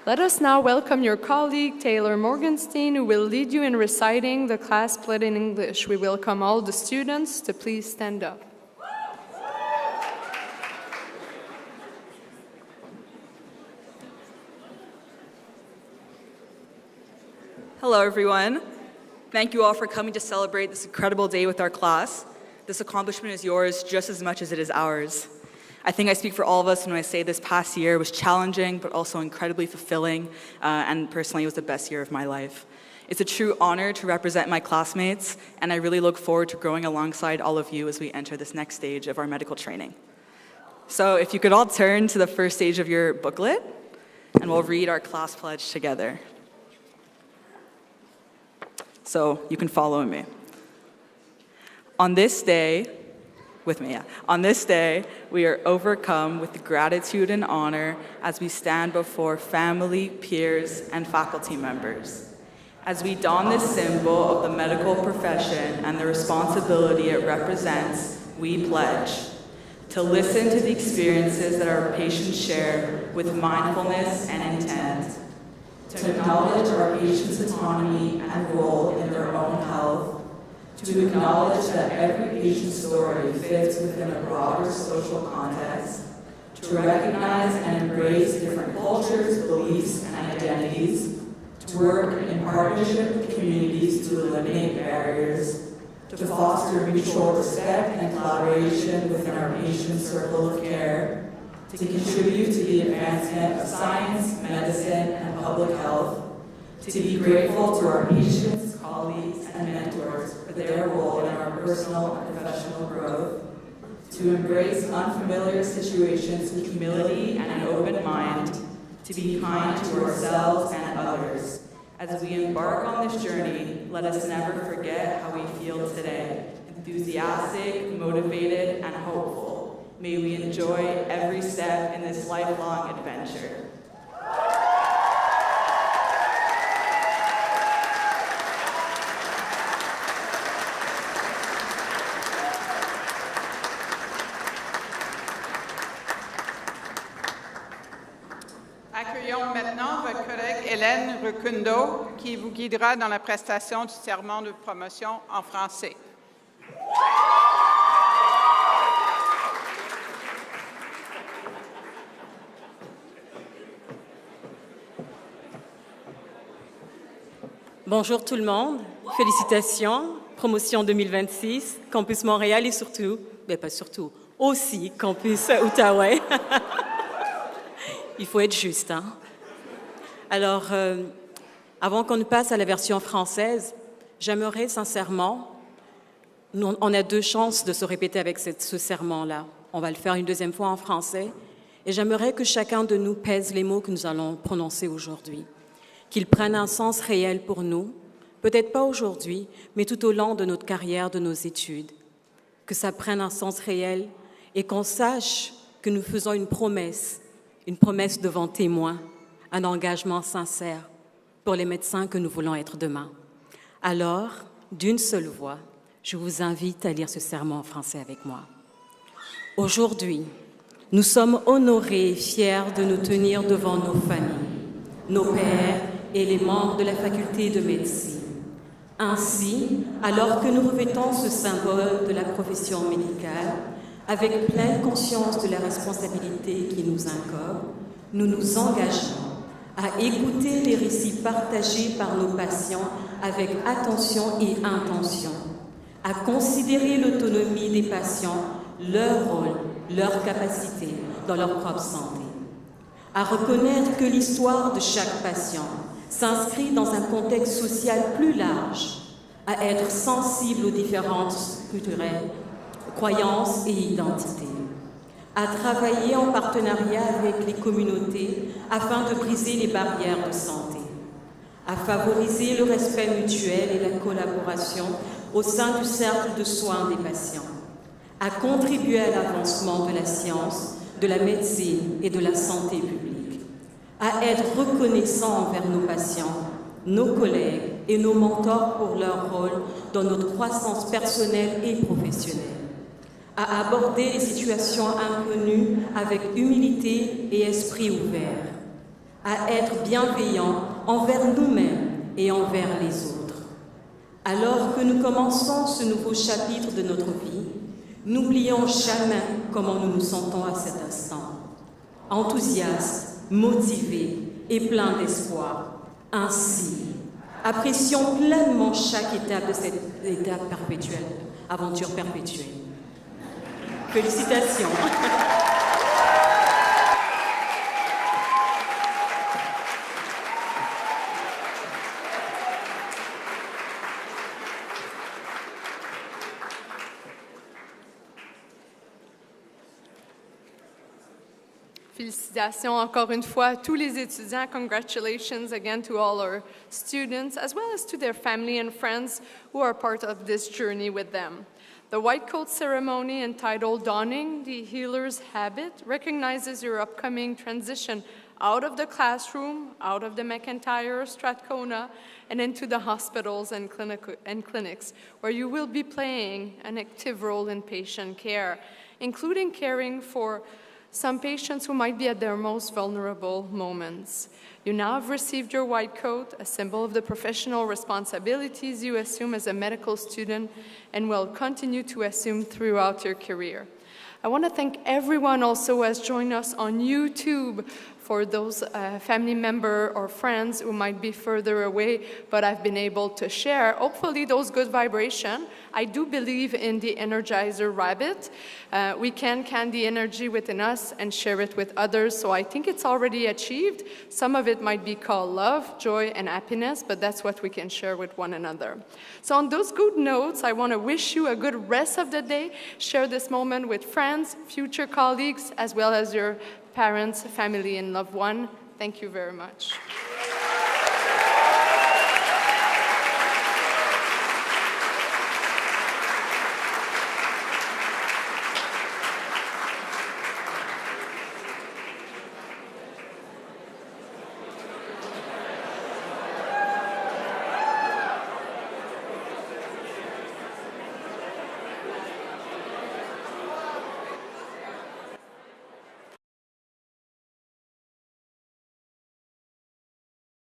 Let us now welcome your colleague, Taylor Morgenstein, who will lead you in reciting the class split in English. We welcome all the students to please stand up. Hello, everyone. Thank you all for coming to celebrate this incredible day with our class. This accomplishment is yours just as much as it is ours. I think I speak for all of us when I say this past year was challenging, but also incredibly fulfilling, and personally, it was the best year of my life. It's a true honor to represent my classmates, and I really look forward to growing alongside all of you as we enter this next stage of our medical training. So if you could all turn to the first stage of your booklet, and we'll read our class pledge together. So you can follow me. On this day, On this day, we are overcome with gratitude and honor as we stand before family, peers, and faculty members. As we don this symbol of the medical profession and the responsibility it represents, we pledge to listen to the experiences that our patients share with mindfulness and intent, to acknowledge our patients' autonomy and role in their own health, to acknowledge that every patient's story fits within a broader social context, to recognize and embrace different cultures, beliefs, and identities, to work in partnership with communities to eliminate barriers, to foster mutual respect and collaboration within our patient's circle of care, to contribute to the advancement of science, medicine, and public health, to be grateful to our patients, colleagues, and mentors for their role in our personal and professional growth, to embrace unfamiliar situations with humility and an open mind, to be kind to ourselves and others. As we embark on this journey, let us never forget how we feel today, enthusiastic, motivated, and hopeful. May we enjoy every step in this lifelong adventure. accueillons maintenant votre collègue Hélène Rukundo qui vous guidera dans la prestation du serment de promotion en français. Bonjour tout le monde, félicitations, promotion 2026, Campus Montréal et surtout, mais pas surtout, aussi Campus Outaouais. Il faut être juste, hein? Alors, avant qu'on ne passe à la version française, j'aimerais sincèrement, on a deux chances de se répéter avec ce serment-là. On va le faire une deuxième fois en français, et j'aimerais que chacun de nous pèse les mots que nous allons prononcer aujourd'hui. Qu'ils prennent un sens réel pour nous, peut-être pas aujourd'hui, mais tout au long de notre carrière, de nos études. Que ça prenne un sens réel et qu'on sache que nous faisons une promesse devant témoins, un engagement sincère pour les médecins que nous voulons être demain. Alors, d'une seule voix, je vous invite à lire ce serment en français avec moi. Aujourd'hui, nous sommes honorés et fiers de nous tenir devant nos familles, nos pères et les membres de la faculté de médecine. Ainsi, alors que nous revêtons ce symbole de la profession médicale, avec pleine conscience de la responsabilité qui nous incombe, nous nous engageons à écouter les récits partagés par nos patients avec attention et intention, à considérer l'autonomie des patients, leur rôle, leur capacité dans leur propre santé, à reconnaître que l'histoire de chaque patient s'inscrit dans un contexte social plus large, à être sensible aux différences culturelles, croyances et identités, à travailler en partenariat avec les communautés afin de briser les barrières de santé, à favoriser le respect mutuel et la collaboration au sein du cercle de soins des patients, à contribuer à l'avancement de la science, de la médecine et de la santé publique, à être reconnaissants envers nos patients, nos collègues et nos mentors pour leur rôle dans notre croissance personnelle et professionnelle, à aborder les situations inconnues avec humilité et esprit ouvert, à être bienveillants envers nous-mêmes et envers les autres. Alors que nous commençons ce nouveau chapitre de notre vie, n'oublions jamais comment nous nous sentons à cet instant. Enthousiastes, motivés et pleins d'espoir. Ainsi, apprécions pleinement chaque étape de cette étape perpétuelle, aventure perpétuelle. Félicitations. Félicitations encore une fois à tous les étudiants. Congratulations again to all our students, as well as to their family and friends who are part of this journey with them. The white coat ceremony entitled Donning the Healer's Habit recognizes your upcoming transition out of the classroom, out of the McIntyre, Strathcona, and into the hospitals and clinics, where you will be playing an active role in patient care, including caring for some patients who might be at their most vulnerable moments. You now have received your white coat, a symbol of the professional responsibilities you assume as a medical student and will continue to assume throughout your career. I want to thank everyone also who has joined us on YouTube, for those family member or friends who might be further away, but I've been able to share, hopefully, those good vibrations. I do believe in the Energizer Rabbit. We can the energy within us and share it with others, so I think it's already achieved. Some of it might be called love, joy, and happiness, but that's what we can share with one another. So on those good notes, I want to wish you a good rest of the day. Share this moment with friends, future colleagues, as well as your parents, family, and loved one. Thank you very much.